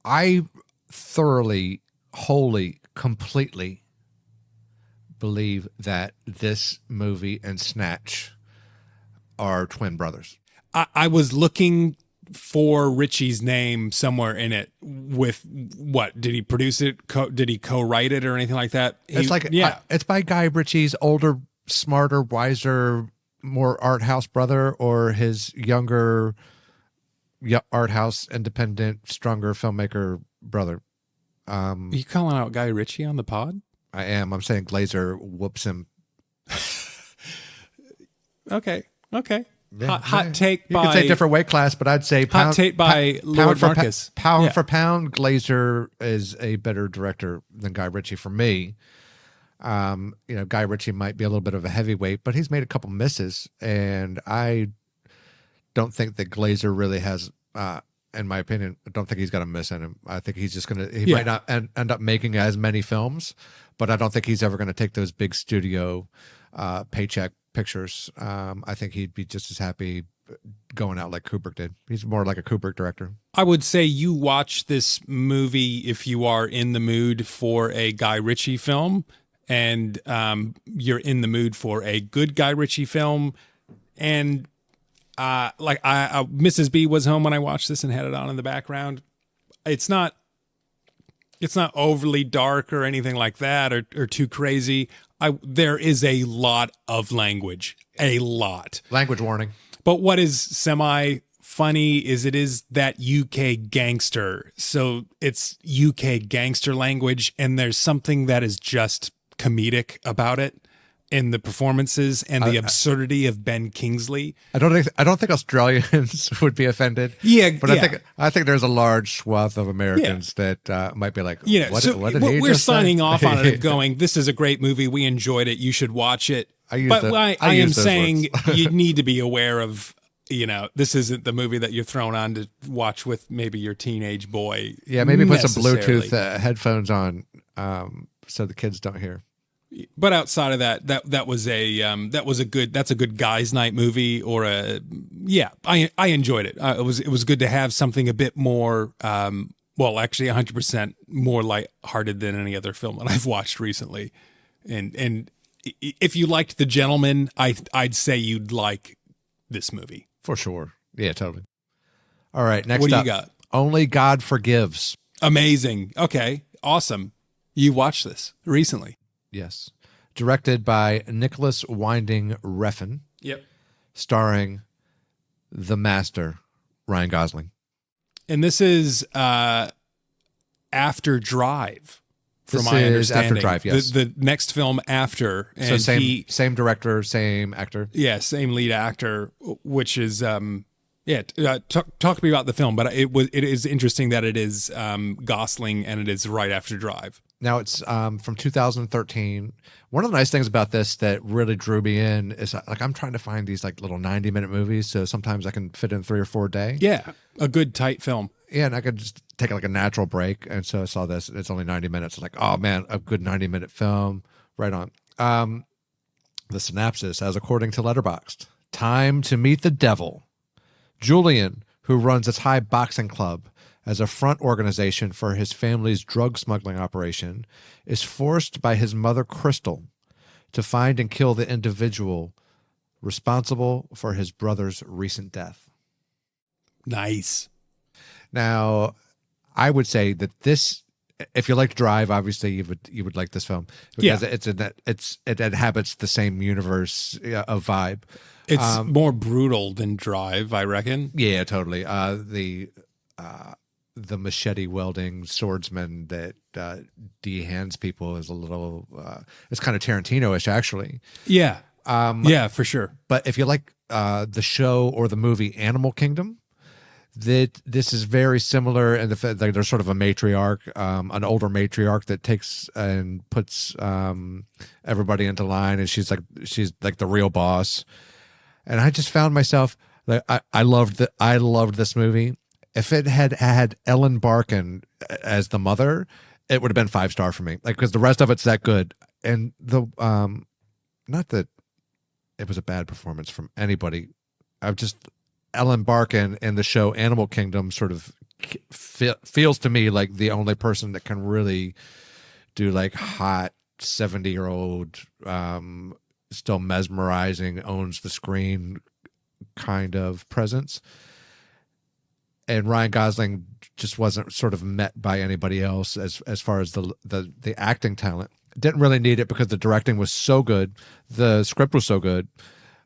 Speaker 2: I thoroughly, wholly, completely believe that this movie and Snatch are twin brothers.
Speaker 1: I was looking for Ritchie's name somewhere in it. With what? Did he produce it? Did he co-write it or anything like that?
Speaker 2: It's by Guy Ritchie's older smarter, wiser, more art house brother, or his younger art house, independent, stronger filmmaker brother?
Speaker 1: Are you calling out Guy Ritchie on the pod?
Speaker 2: I am. I'm saying Glazer whoops him.
Speaker 1: Okay.
Speaker 2: Yeah,
Speaker 1: Hot take
Speaker 2: you
Speaker 1: by...
Speaker 2: could say different weight class, but I'd say
Speaker 1: hot take by Lord Marcus.
Speaker 2: Pound for pound, Glazer is a better director than Guy Ritchie for me. Guy Ritchie might be a little bit of a heavyweight, but he's made a couple misses, and I don't think that Glazer really has, in my opinion, I don't think he's got a miss in him. I think he's just he might not end up making as many films, but I don't think he's ever going to take those big studio paycheck pictures. I think he'd be just as happy going out like Kubrick did. He's more like a Kubrick director.
Speaker 1: I would say you watch this movie if you are in the mood for a Guy Ritchie film, and you're in the mood for a good Guy Ritchie film. And Mrs. B was home when I watched this and had it on in the background. It's not overly dark or anything like that, or too crazy. There is a lot of language, a lot.
Speaker 2: Language warning.
Speaker 1: But what is semi-funny is it is that UK gangster. So it's UK gangster language, and there's something that is just comedic about it in the performances and the absurdity of Ben Kingsley.
Speaker 2: I don't think Australians would be offended.
Speaker 1: Yeah,
Speaker 2: but I think there's a large swath of Americans that might be like, what did he
Speaker 1: we're
Speaker 2: just
Speaker 1: signing
Speaker 2: say?
Speaker 1: off on it, going, this is a great movie. We enjoyed it. You should watch it. I am saying you need to be aware of, this isn't the movie that you're thrown on to watch with maybe your teenage boy.
Speaker 2: Yeah, maybe put some Bluetooth headphones on so the kids don't hear.
Speaker 1: But outside of that's a good guys' night movie, or I enjoyed it. It was good to have something a bit more, actually 100% more lighthearted than any other film that I've watched recently. And if you liked The Gentleman, I'd say you'd like this movie.
Speaker 2: For sure. Yeah, totally. All right, next
Speaker 1: what do
Speaker 2: up,
Speaker 1: you got?
Speaker 2: Only God Forgives.
Speaker 1: Amazing. Okay, awesome. You watched this recently.
Speaker 2: Yes. Directed by Nicolas Winding Refn.
Speaker 1: Yep.
Speaker 2: Starring the master, Ryan Gosling.
Speaker 1: And this is after Drive, from my understanding.
Speaker 2: After Drive, yes.
Speaker 1: The next film after. And
Speaker 2: so same director, same actor.
Speaker 1: Yeah, same lead actor, which is... talk to me about the film, but it is interesting that it is Gosling and it is right after Drive.
Speaker 2: Now it's from 2013. One of the nice things about this that really drew me in is I'm trying to find these little 90-minute movies, so sometimes I can fit in 3 or 4 a day.
Speaker 1: Yeah, a good tight film.
Speaker 2: Yeah, and I could just take a natural break, and so I saw this. It's only 90 minutes. Like, oh man, a good 90-minute film, right on. The synopsis, as according to Letterboxd: time to meet the devil. Julian, who runs a Thai boxing club as a front organization for his family's drug smuggling operation, is forced by his mother, Crystal, to find and kill the individual responsible for his brother's recent death.
Speaker 1: Nice.
Speaker 2: Now, I would say that this, if you like Drive, obviously you would like this film because it inhabits the same universe of vibe.
Speaker 1: It's more brutal than Drive, I reckon. Yeah,
Speaker 2: totally. The machete wielding swordsman that dehands people is a little. It's kind of Tarantino-ish, actually.
Speaker 1: Yeah. For sure.
Speaker 2: But if you like the show or the movie Animal Kingdom, this is very similar in the fact that there's sort of a matriarch, an older matriarch that takes and puts everybody into line, and she's like the real boss. And I just found myself I loved this movie. If it had Ellen Barkin as the mother, it would have been 5-star for me. Because the rest of it's that good. And not that it was a bad performance from anybody. Ellen Barkin in the show Animal Kingdom sort of feels to me like the only person that can really do hot 70-year-old, still mesmerizing, owns the screen kind of presence. And Ryan Gosling just wasn't sort of met by anybody else as far as the acting talent. Didn't really need it because the directing was so good. The script was so good.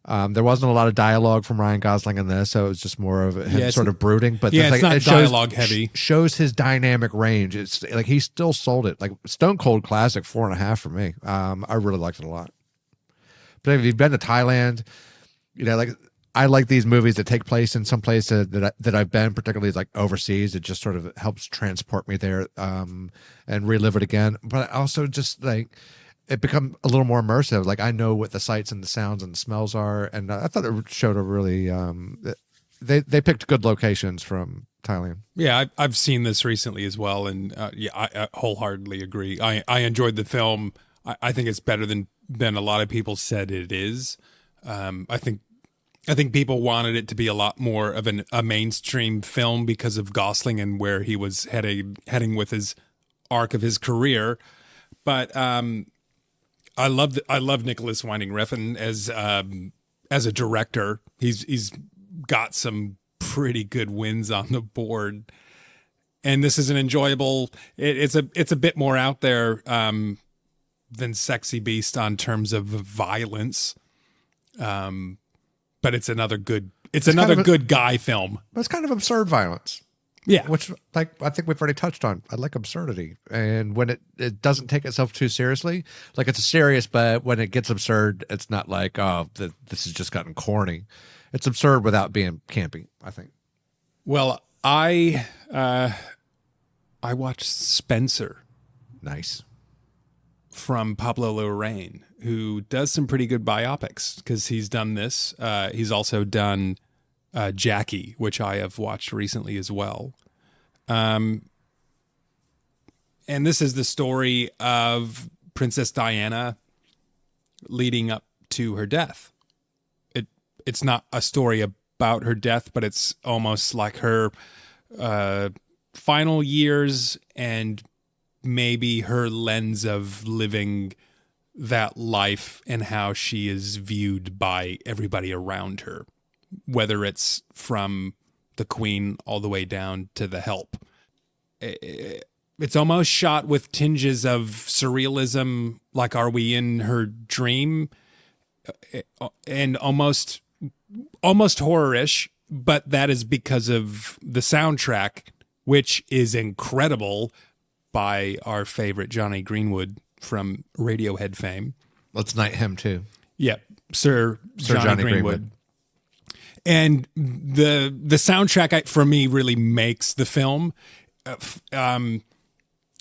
Speaker 2: There wasn't a lot of dialogue from Ryan Gosling in this, so it was just more of him sort of brooding. But
Speaker 1: it's not dialogue heavy.
Speaker 2: Shows his dynamic range. It's like he still sold it. Like Stone Cold classic, 4.5 for me. I really liked it a lot. But if you've been to Thailand, like I like these movies that take place in some place that I've been, particularly like overseas. It just sort of helps transport me there and relive it again. But also just like it become a little more immersive. Like I know what the sights and the sounds and the smells are, and I thought it showed a really they picked good locations from Thailand.
Speaker 1: Yeah, I've seen this recently as well, and I wholeheartedly agree. I enjoyed the film. I think it's better than a lot of people said it is. I think people wanted it to be a lot more of a mainstream film because of Gosling and where he was heading with his arc of his career. But I love Nicolas Winding Refn as a director. He's got some pretty good wins on the board, and this is an enjoyable. It's a bit more out there than Sexy Beast on terms of violence, but it's another good good guy film.
Speaker 2: But it's kind of absurd violence.
Speaker 1: Yeah,
Speaker 2: which like I think we've already touched on. I like absurdity, and when it doesn't take itself too seriously, like it's serious, but when it gets absurd, it's not like this has just gotten corny. It's absurd without being campy, I think.
Speaker 1: Well, I watched Spencer.
Speaker 2: Nice.
Speaker 1: From Pablo Larraín, who does some pretty good biopics because he's done this. He's also done Jackie, which I have watched recently as well. And this is the story of Princess Diana leading up to her death. It's not a story about her death, but it's almost like her final years and maybe her lens of living that life and how she is viewed by everybody around her, whether it's from the Queen all the way down to the help. It's almost shot with tinges of surrealism, like are we in her dream? And almost horror-ish, but that is because of the soundtrack, which is incredible, by our favorite Johnny Greenwood from Radiohead fame.
Speaker 2: Let's knight him too.
Speaker 1: Yep, Sir Johnny Greenwood. And the soundtrack for me really makes the film.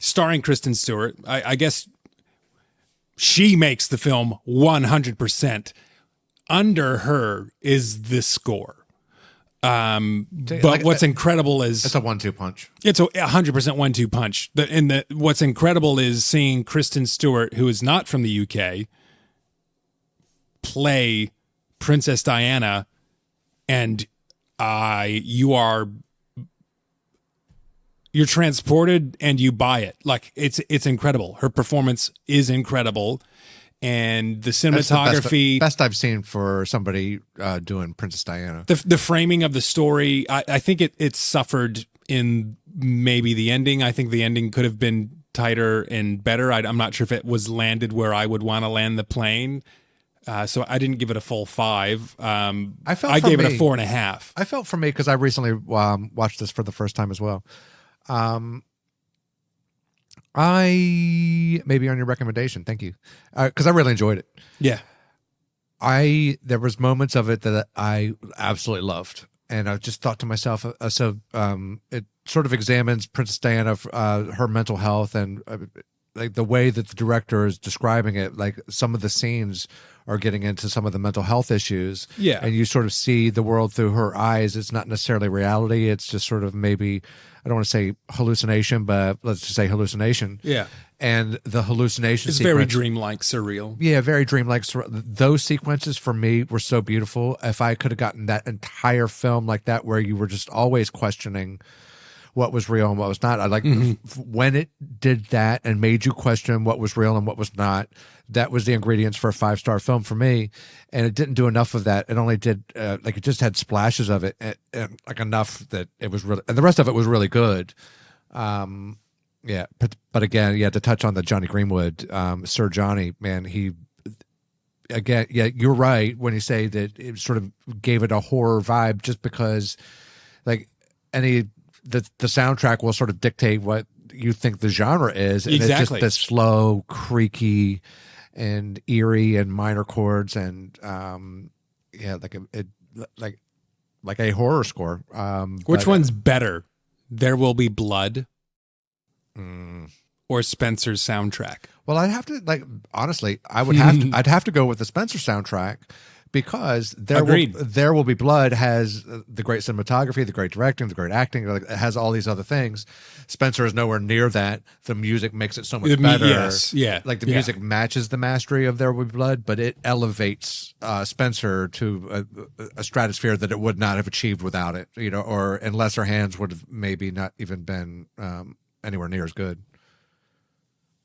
Speaker 1: Starring Kristen Stewart, I guess she makes the film 100%. Under her is the score. But what's incredible is
Speaker 2: it's a 1-2 punch.
Speaker 1: It's a 100% 1-2 punch. What's incredible is seeing Kristen Stewart, who is not from the UK, play Princess Diana, and you're transported and you buy it. Like it's incredible. Her performance is incredible. And the cinematography,
Speaker 2: best I've seen for somebody doing Princess Diana.
Speaker 1: The framing of the story, I think it suffered in maybe the ending. I think the ending could have been tighter and better. I'm not sure if it was landed where I would want to land the plane. So I didn't give it a full 5. I gave it a 4.5.
Speaker 2: I felt for me because I recently watched this for the first time as well. Maybe on your recommendation, thank you, because I really enjoyed it.
Speaker 1: Yeah,
Speaker 2: there was moments of it that I absolutely loved, and I just thought to myself, it sort of examines Princess Diana, her mental health, and like the way that the director is describing it. Like some of the scenes are getting into some of the mental health issues.
Speaker 1: Yeah,
Speaker 2: and you sort of see the world through her eyes. It's not necessarily reality. It's just sort of maybe, I don't want to say hallucination, but let's just say hallucination.
Speaker 1: Yeah.
Speaker 2: And the hallucination
Speaker 1: it's very dreamlike, surreal.
Speaker 2: Yeah, very dreamlike. Those sequences for me were so beautiful. If I could have gotten that entire film like that, where you were just always questioning what was real and what was not. I like when it did that and made you question what was real and what was not. That was the ingredients for a 5-star film for me, and it didn't do enough of that. It only did it just had splashes of it, and like enough that it was really, and the rest of it was really good. Yeah, but again, yeah, to touch on the Johnny Greenwood, Sir Johnny, man, he again, yeah, you're right when you say that it sort of gave it a horror vibe, just because like the soundtrack will sort of dictate what you think the genre is, and
Speaker 1: Exactly.
Speaker 2: it's just this slow, creaky, and eerie, and minor chords, and yeah, like a horror score.
Speaker 1: Which one's better? There Will Be Blood
Speaker 2: Mm.
Speaker 1: or Spencer's soundtrack?
Speaker 2: Well, I'd have to honestly, I'd have to go with the Spencer soundtrack, because There Will Be Blood has the great cinematography, the great directing, the great acting. Like, it has all these other things. Spencer is nowhere near that. The music makes it so much better.
Speaker 1: Yes, yeah.
Speaker 2: Like the music matches the mastery of There Will Be Blood, but it elevates Spencer to a stratosphere that it would not have achieved without it. Or in lesser hands would have maybe not even been anywhere near as good.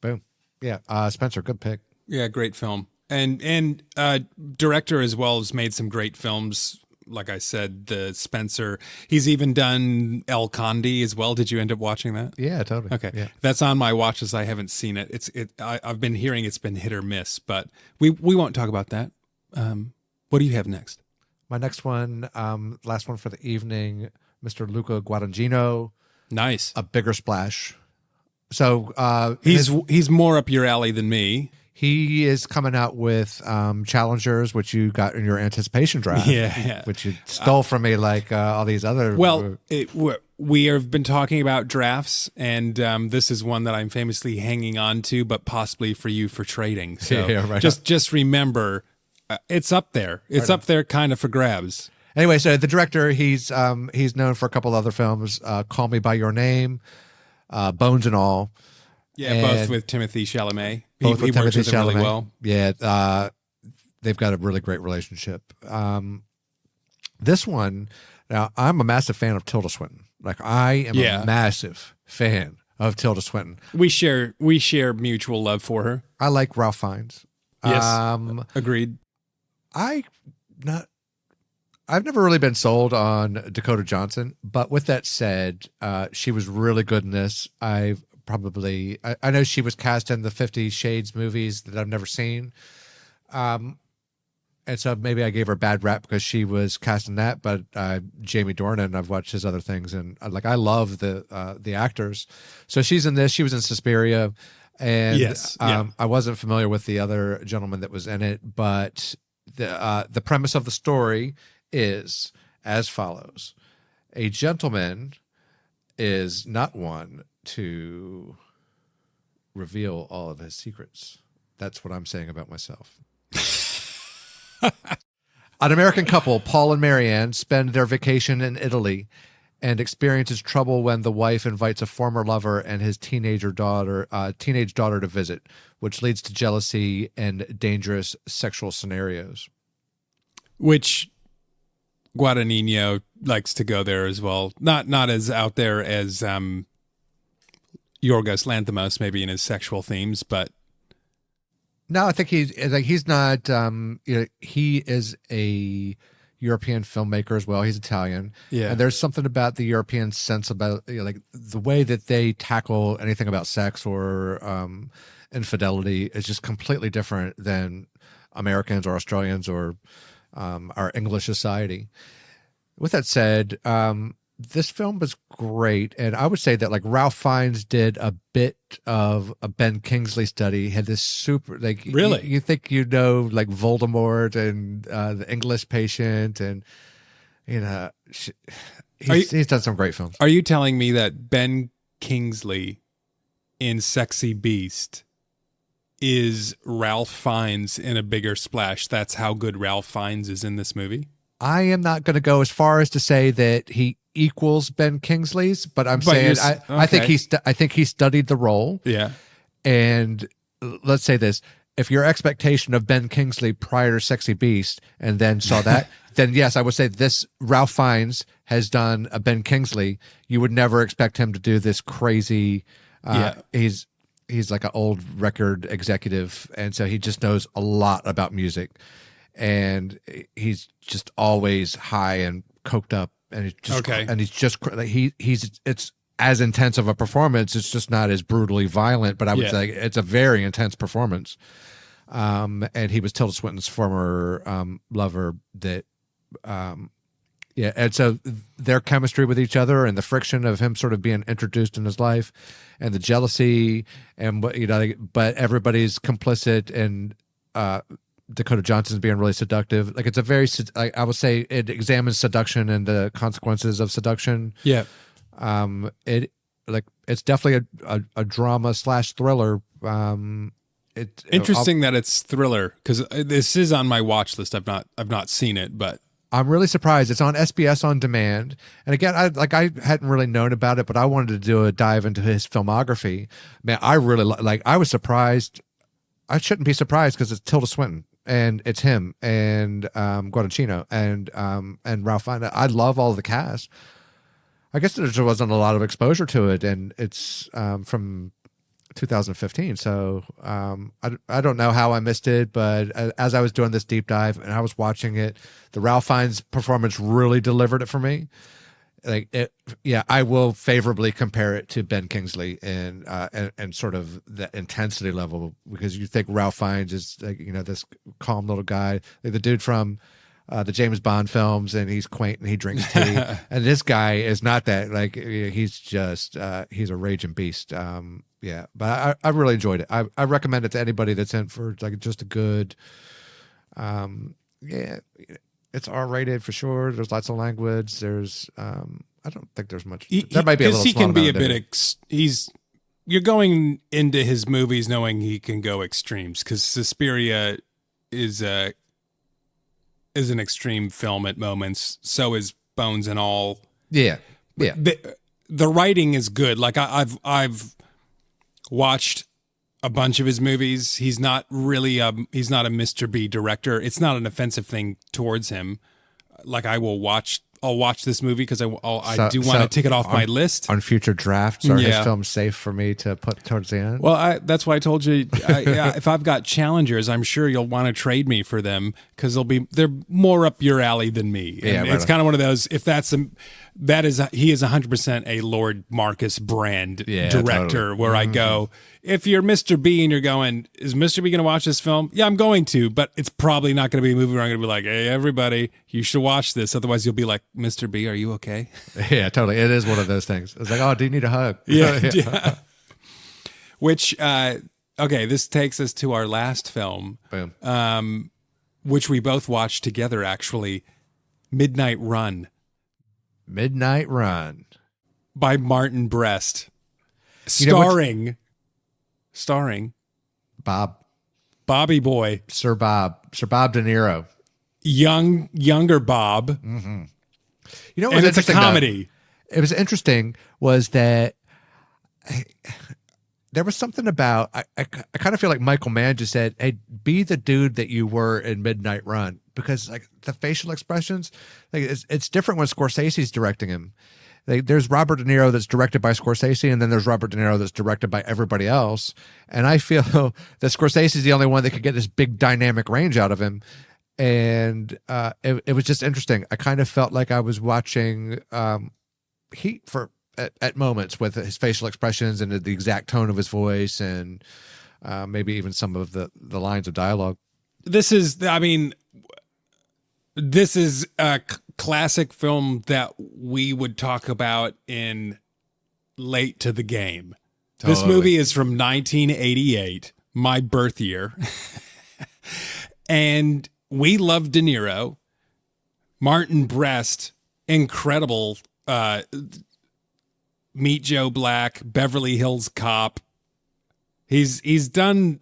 Speaker 2: Boom. Yeah, Spencer, good pick.
Speaker 1: Yeah, great film. And director as well, has made some great films. Like I said, the Spencer. He's even done El Conde as well. Did you end up watching that?
Speaker 2: Yeah, totally.
Speaker 1: Okay,
Speaker 2: yeah.
Speaker 1: That's on my watch list. I haven't seen it. I've been hearing it's been hit or miss, but we won't talk about that. What do you have next?
Speaker 2: My next one, last one for the evening, Mr. Luca Guadagnino.
Speaker 1: Nice.
Speaker 2: A Bigger Splash. So
Speaker 1: he's more up your alley than me.
Speaker 2: He is coming out with Challengers, which you got in your anticipation draft.
Speaker 1: Yeah.
Speaker 2: Which you stole from me like all these other.
Speaker 1: Well, we have been talking about drafts, and this is one that I'm famously hanging on to, but possibly for you for trading. So
Speaker 2: right.
Speaker 1: just remember, it's up there. It's up there kind of for grabs.
Speaker 2: Anyway, so the director, he's known for a couple other films, Call Me By Your Name, Bones and All.
Speaker 1: Yeah, both with Timothée Chalamet. He
Speaker 2: Both with
Speaker 1: works
Speaker 2: Timothée
Speaker 1: with him really
Speaker 2: Chalamet.
Speaker 1: well.
Speaker 2: Yeah, they've got a really great relationship. This one, now I'm a massive fan of Tilda Swinton. Like, I am a massive fan of Tilda Swinton.
Speaker 1: We share mutual love for her.
Speaker 2: I like Ralph Fiennes.
Speaker 1: Yes, agreed.
Speaker 2: I've never really been sold on Dakota Johnson, but with that said, she was really good in this. I know she was cast in the 50 Shades movies that I've never seen. And so maybe I gave her a bad rap because she was cast in that, but Jamie Dornan, I've watched his other things, and I love the actors. So she's in this. She was in Suspiria, and I wasn't familiar with the other gentleman that was in it, but the premise of the story is as follows: a gentleman is not one to reveal all of his secrets. That's what I'm saying about myself. An American couple, Paul and Marianne, spend their vacation in Italy and experiences trouble when the wife invites a former lover and his teenage daughter to visit, which leads to jealousy and dangerous sexual scenarios.
Speaker 1: Which Guadagnino likes to go there as well. Not as out there as Yorgos Lanthimos, maybe in his sexual themes, but
Speaker 2: no, I think he's not. He is a European filmmaker as well. He's Italian, and there's something about the European sense about like the way that they tackle anything about sex or infidelity is just completely different than Americans or Australians or our English society. With that said, this film was great, and I would say that like Ralph Fiennes did a bit of a Ben Kingsley study. He had this super like
Speaker 1: really
Speaker 2: you think you know like Voldemort and the English Patient, and he's done some great films.
Speaker 1: Are you telling me that Ben Kingsley in Sexy Beast is Ralph Fiennes in A Bigger Splash? That's how good Ralph Fiennes is in this movie? I
Speaker 2: am not going to go as far as to say that he equals Ben Kingsley's, but saying I think he studied the role.
Speaker 1: Yeah.
Speaker 2: And let's say this: if your expectation of Ben Kingsley prior to Sexy Beast and then saw that, then yes, I would say this Ralph Fiennes has done a Ben Kingsley. You would never expect him to do this crazy. He's like an old record executive, and so he just knows a lot about music. And he's just always high and coked up, and he's just as intense of a performance. It's just not as brutally violent, but I would say it's a very intense performance. And he was Tilda Swinton's former lover. That, and so their chemistry with each other and the friction of him sort of being introduced in his life, and the jealousy, and but everybody's complicit, and Dakota Johnson's being really seductive. Like, it's a very, I would say, it examines seduction and the consequences of seduction.
Speaker 1: Yeah.
Speaker 2: It's definitely a drama / thriller.
Speaker 1: Interesting that it's thriller, because this is on my watch list. I've not seen it, but
Speaker 2: I'm really surprised. It's on SBS On Demand. And again, I hadn't really known about it, but I wanted to do a dive into his filmography. Man, I really I was surprised. I shouldn't be surprised, because it's Tilda Swinton, and it's him, and Guadagnino, and Ralph Fiennes. I love all of the cast. I guess there just wasn't a lot of exposure to it, and it's from 2015. So I don't know how I missed it, but as I was doing this deep dive and I was watching it, the Ralph Fiennes performance really delivered it for me. I will favorably compare it to Ben Kingsley and sort of the intensity level, because you think Ralph Fiennes is this calm little guy, like the dude from the James Bond films, and he's quaint and he drinks tea. And this guy is not that. Like, he's just he's a raging beast. But I really enjoyed it. I recommend it to anybody that's in for like just a good. It's R-rated for sure. There's lots of language. There's I don't think there's much. There might be a little.
Speaker 1: He can be a bit. You're going into his movies knowing he can go extremes, because Suspiria is an extreme film at moments. So is Bones and All.
Speaker 2: Yeah.
Speaker 1: The writing is good. Like, I've watched a bunch of his movies. He's not really he's not a Mr. B director. It's not an offensive thing towards him. Like, I'll watch this movie because I do want to tick it off my list.
Speaker 2: On future drafts, are his films safe for me to put towards the end?
Speaker 1: Well, that's why I told you, if I've got challengers, I'm sure you'll want to trade me for them, because they're more up your alley than me. And it's kind of one of those, if he is 100% a Lord Marcus Brand director, totally. Where I go, if you're Mr. B and you're going, is Mr. B going to watch this film? Yeah, I'm going to, but it's probably not going to be a movie where I'm going to be like, hey, everybody, you should watch this. Otherwise, you'll be like, Mr. B, are you okay?
Speaker 2: Yeah, totally. It is one of those things. It's like, oh, do you need a hug?
Speaker 1: Yeah. Which, this takes us to our last film.
Speaker 2: Boom.
Speaker 1: Which we both watched together, actually, Midnight Run.
Speaker 2: Midnight Run.
Speaker 1: By Martin Brest. Starring Bobby Boy.
Speaker 2: Sir Bob De Niro.
Speaker 1: Younger Bob.
Speaker 2: Mm-hmm. You know,
Speaker 1: and it's a comedy.
Speaker 2: It was interesting was that there was something about, I kind of feel like Michael Mann just said, hey, be the dude that you were in Midnight Run, because like the facial expressions, like it's different when Scorsese's directing him. There's Robert De Niro that's directed by Scorsese, and then there's Robert De Niro that's directed by everybody else. And I feel that Scorsese's the only one that could get this big dynamic range out of him. And it was just interesting. I kind of felt like I was watching Heat at moments, with his facial expressions and the exact tone of his voice, and maybe even some of the lines of dialogue.
Speaker 1: This is a classic film that we would talk about in Late to the Game. Totally. This movie is from 1988, my birth year. And we love De Niro. Martin Brest, incredible. Meet Joe Black, Beverly Hills Cop. He's done.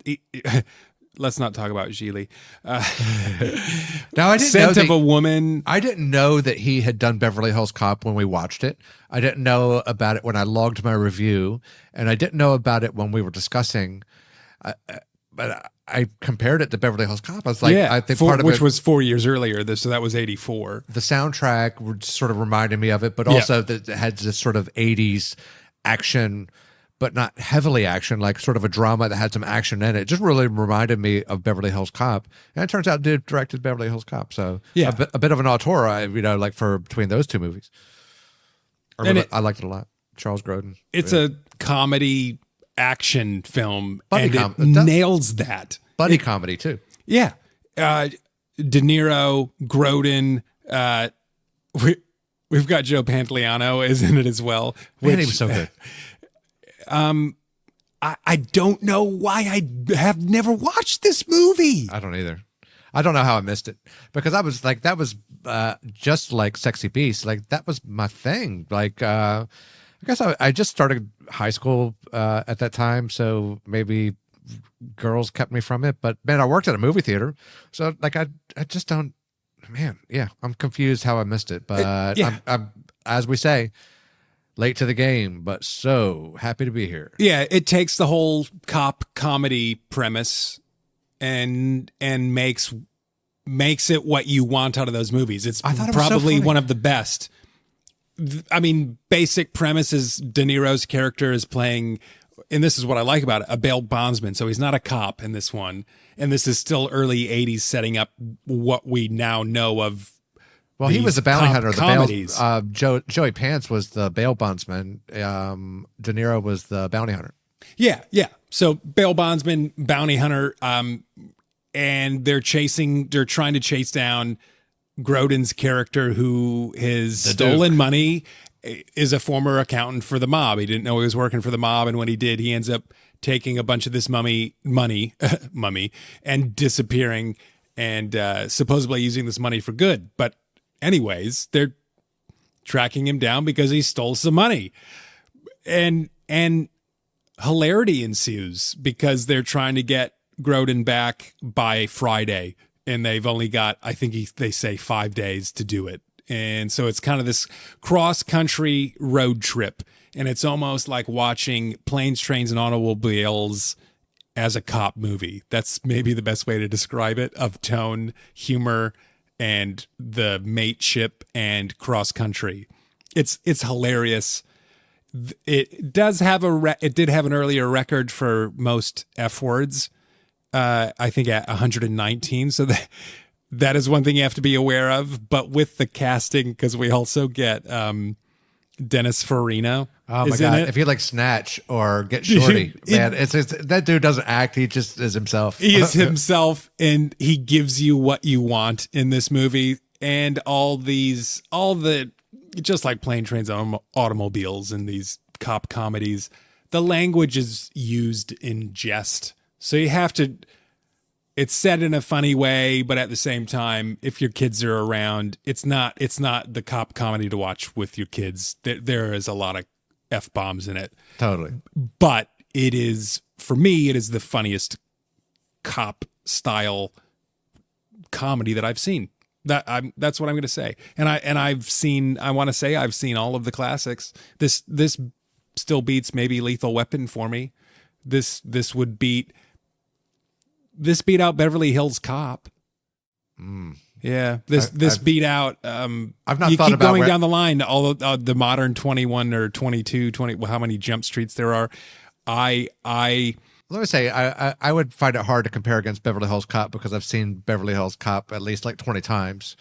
Speaker 1: Let's not talk about Gigli.
Speaker 2: Now, I didn't
Speaker 1: Scent of a Woman.
Speaker 2: I didn't know that he had done Beverly Hills Cop when we watched it. I didn't know about it when I logged my review, and I didn't know about it when we were discussing. But I compared it to Beverly Hills Cop. I was like, I think part of
Speaker 1: which
Speaker 2: it,
Speaker 1: was 4 years earlier. So that was 84.
Speaker 2: The soundtrack sort of reminded me of it, but also that it had this sort of 80s action, but not heavily action, like sort of a drama that had some action in it. It just really reminded me of Beverly Hills Cop. And it turns out dude directed Beverly Hills Cop. So a bit of an auteur, like for between those two movies. I liked it a lot. Charles Grodin.
Speaker 1: It's a comedy action film,
Speaker 2: Buddy
Speaker 1: and it nails that.
Speaker 2: Buddy comedy too.
Speaker 1: Yeah. De Niro, Grodin, we've got Joe Pantoliano is in it as well.
Speaker 2: Man, he was so good.
Speaker 1: I don't know why I have never watched this movie.
Speaker 2: I don't either. I don't know how I missed it, because I was like, that was just like Sexy Beast. Like, that was my thing. Like, I guess I just started high school at that time, so maybe girls kept me from it. But man, I worked at a movie theater, so like I just don't. Man, yeah, I'm confused how I missed it. But I'm as we say, late to the game, but so happy to be here.
Speaker 1: Yeah, it takes the whole cop comedy premise and makes it what you want out of those movies. It's probably one of the best. I mean, basic premise is De Niro's character is playing, and this is what I like about it, a bail bondsman. So he's not a cop in this one. And this is still early 80s, setting up what we now know of.
Speaker 2: Well, he was the bounty hunter.
Speaker 1: Comedies.
Speaker 2: Joey Pants was the bail bondsman. De Niro was the bounty hunter.
Speaker 1: Yeah. So bail bondsman, bounty hunter, and they're trying to chase down Grodin's character, who has stolen money, is a former accountant for the mob. He didn't know he was working for the mob, and when he did, he ends up taking a bunch of this money, and disappearing, and supposedly using this money for good. But anyways, they're tracking him down because he stole some money, and hilarity ensues because they're trying to get Grodin back by Friday, and they've only got, I think they say 5 days to do it. And so it's kind of this cross-country road trip, and it's almost like watching Planes, Trains, and Automobiles as a cop movie. That's maybe the best way to describe it, of tone, humor, and the mateship and cross-country. It's hilarious. It does have it did have an earlier record for most F words, I think at 119. So that is one thing you have to be aware of. But with the casting, because we also get Dennis Farina.
Speaker 2: Oh my God. If you like Snatch or Get Shorty, man, it's that dude doesn't act. He just is himself.
Speaker 1: He is himself, and he gives you what you want in this movie. And all the, just like Plane, Trains, and Automobiles and these cop comedies, the language is used in jest. So you have to, it's said in a funny way, but at the same time, if your kids are around, it's not the cop comedy to watch with your kids. There is a lot of F-bombs in it.
Speaker 2: Totally.
Speaker 1: But it is, for me, it is the funniest cop style comedy that I've seen. That's what I'm going to say. And I've seen all of the classics. This still beats maybe Lethal Weapon for me. This beat out Beverly Hills Cop. Yeah, this beat out.
Speaker 2: I've not
Speaker 1: you
Speaker 2: thought
Speaker 1: keep
Speaker 2: about
Speaker 1: going down the line. All of the modern 21 or 22, 20. How many Jump Streets there are?
Speaker 2: Let me say, I would find it hard to compare against Beverly Hills Cop, because I've seen Beverly Hills Cop at least like 20 times,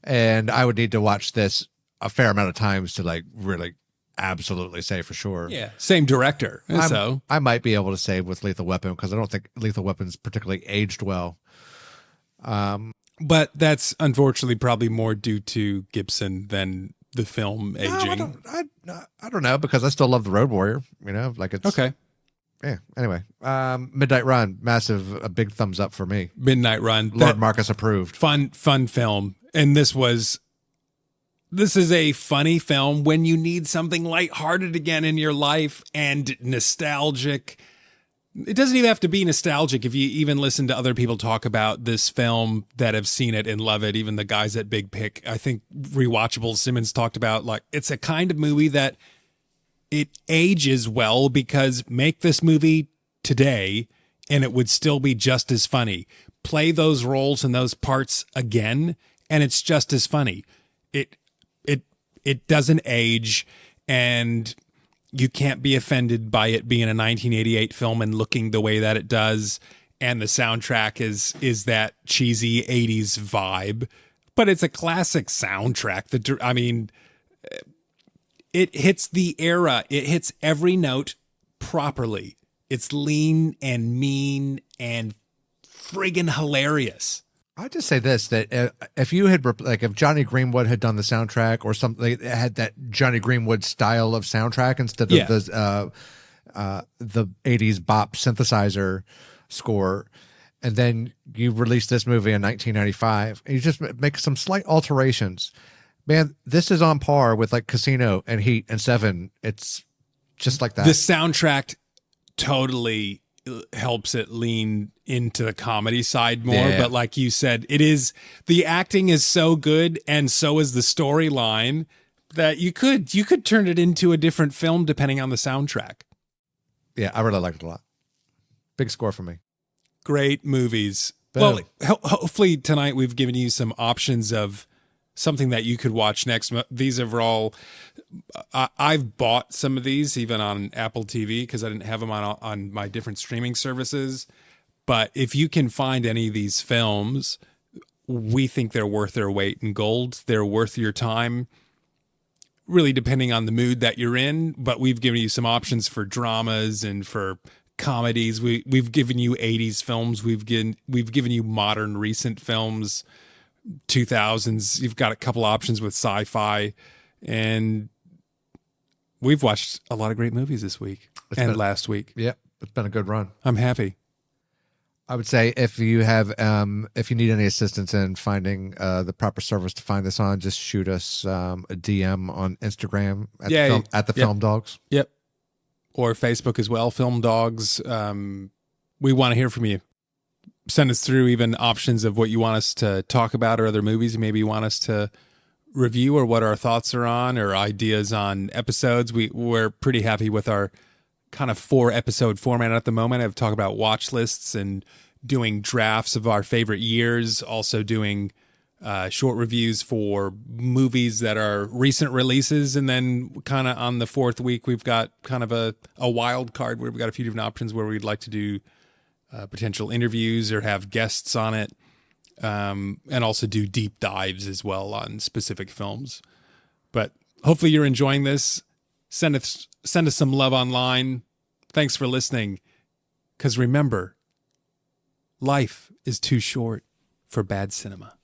Speaker 2: and I would need to watch this a fair amount of times to like really absolutely say for sure.
Speaker 1: Yeah, same director. So
Speaker 2: I might be able to say with Lethal Weapon, because I don't think Lethal Weapon's particularly aged well.
Speaker 1: But that's unfortunately probably more due to Gibson than the film aging.
Speaker 2: No, I don't know, because I still love The Road Warrior. You know, like it's
Speaker 1: okay.
Speaker 2: Yeah. Anyway, Midnight Run, a big thumbs up for me.
Speaker 1: Midnight Run,
Speaker 2: Lord Marcus approved.
Speaker 1: Fun film, and this is a funny film when you need something lighthearted again in your life and nostalgic. It doesn't even have to be nostalgic. If you even listen to other people talk about this film that have seen it and love it, even the guys at Big Pick, I think Rewatchable Simmons talked about, like, it's a kind of movie that it ages well, because make this movie today and it would still be just as funny. Play those roles and those parts again, and it's just as funny. It doesn't age, and you can't be offended by it being a 1988 film and looking the way that it does, and the soundtrack is that cheesy 80s vibe, but it's a classic soundtrack. It hits the era. It hits every note properly. It's lean and mean and friggin' hilarious.
Speaker 2: I'd just say this, that if you had, like, if Johnny Greenwood had done the soundtrack or something that had that Johnny Greenwood style of soundtrack instead of the 80s bop synthesizer score, and then you release this movie in 1995, and you just make some slight alterations, man, this is on par with like Casino and Heat and Seven. It's just like that.
Speaker 1: The soundtrack totally helps it lean into the comedy side more, but like you said, the acting is so good and so is the storyline that you could turn it into a different film depending on the soundtrack.
Speaker 2: Yeah, I really liked it a lot. Big score for me.
Speaker 1: Great movies.
Speaker 2: Boom.
Speaker 1: Well, hopefully tonight we've given you some options of something that you could watch next. These are all, I've bought some of these even on Apple TV because I didn't have them on my different streaming services. But if you can find any of these films, we think they're worth their weight in gold. They're worth your time, really depending on the mood that you're in. But we've given you some options for dramas and for comedies. We've given you 80s films. We've given you modern recent films. 2000s. You've got a couple options with sci-fi, and we've watched a lot of great movies this week last week.
Speaker 2: Yep, it's been a good run.
Speaker 1: I'm happy.
Speaker 2: I would say if you have if you need any assistance in finding the proper service to find this on, just shoot us a DM on Instagram at the Film Dogs.
Speaker 1: Yep. Or Facebook as well, Film Dogs. We want to hear from you. Send us through even options of what you want us to talk about or other movies maybe you want us to review or what our thoughts are on or ideas on episodes. We're pretty happy with our kind of 4-episode format at the moment. I've talked about watch lists and doing drafts of our favorite years, also doing short reviews for movies that are recent releases. And then kind of on the 4th week, we've got kind of a wild card where we've got a few different options where we'd like to do potential interviews or have guests on it, and also do deep dives as well on specific films. But hopefully you're enjoying this. Send us some love online. Thanks for listening. Because remember, life is too short for bad cinema.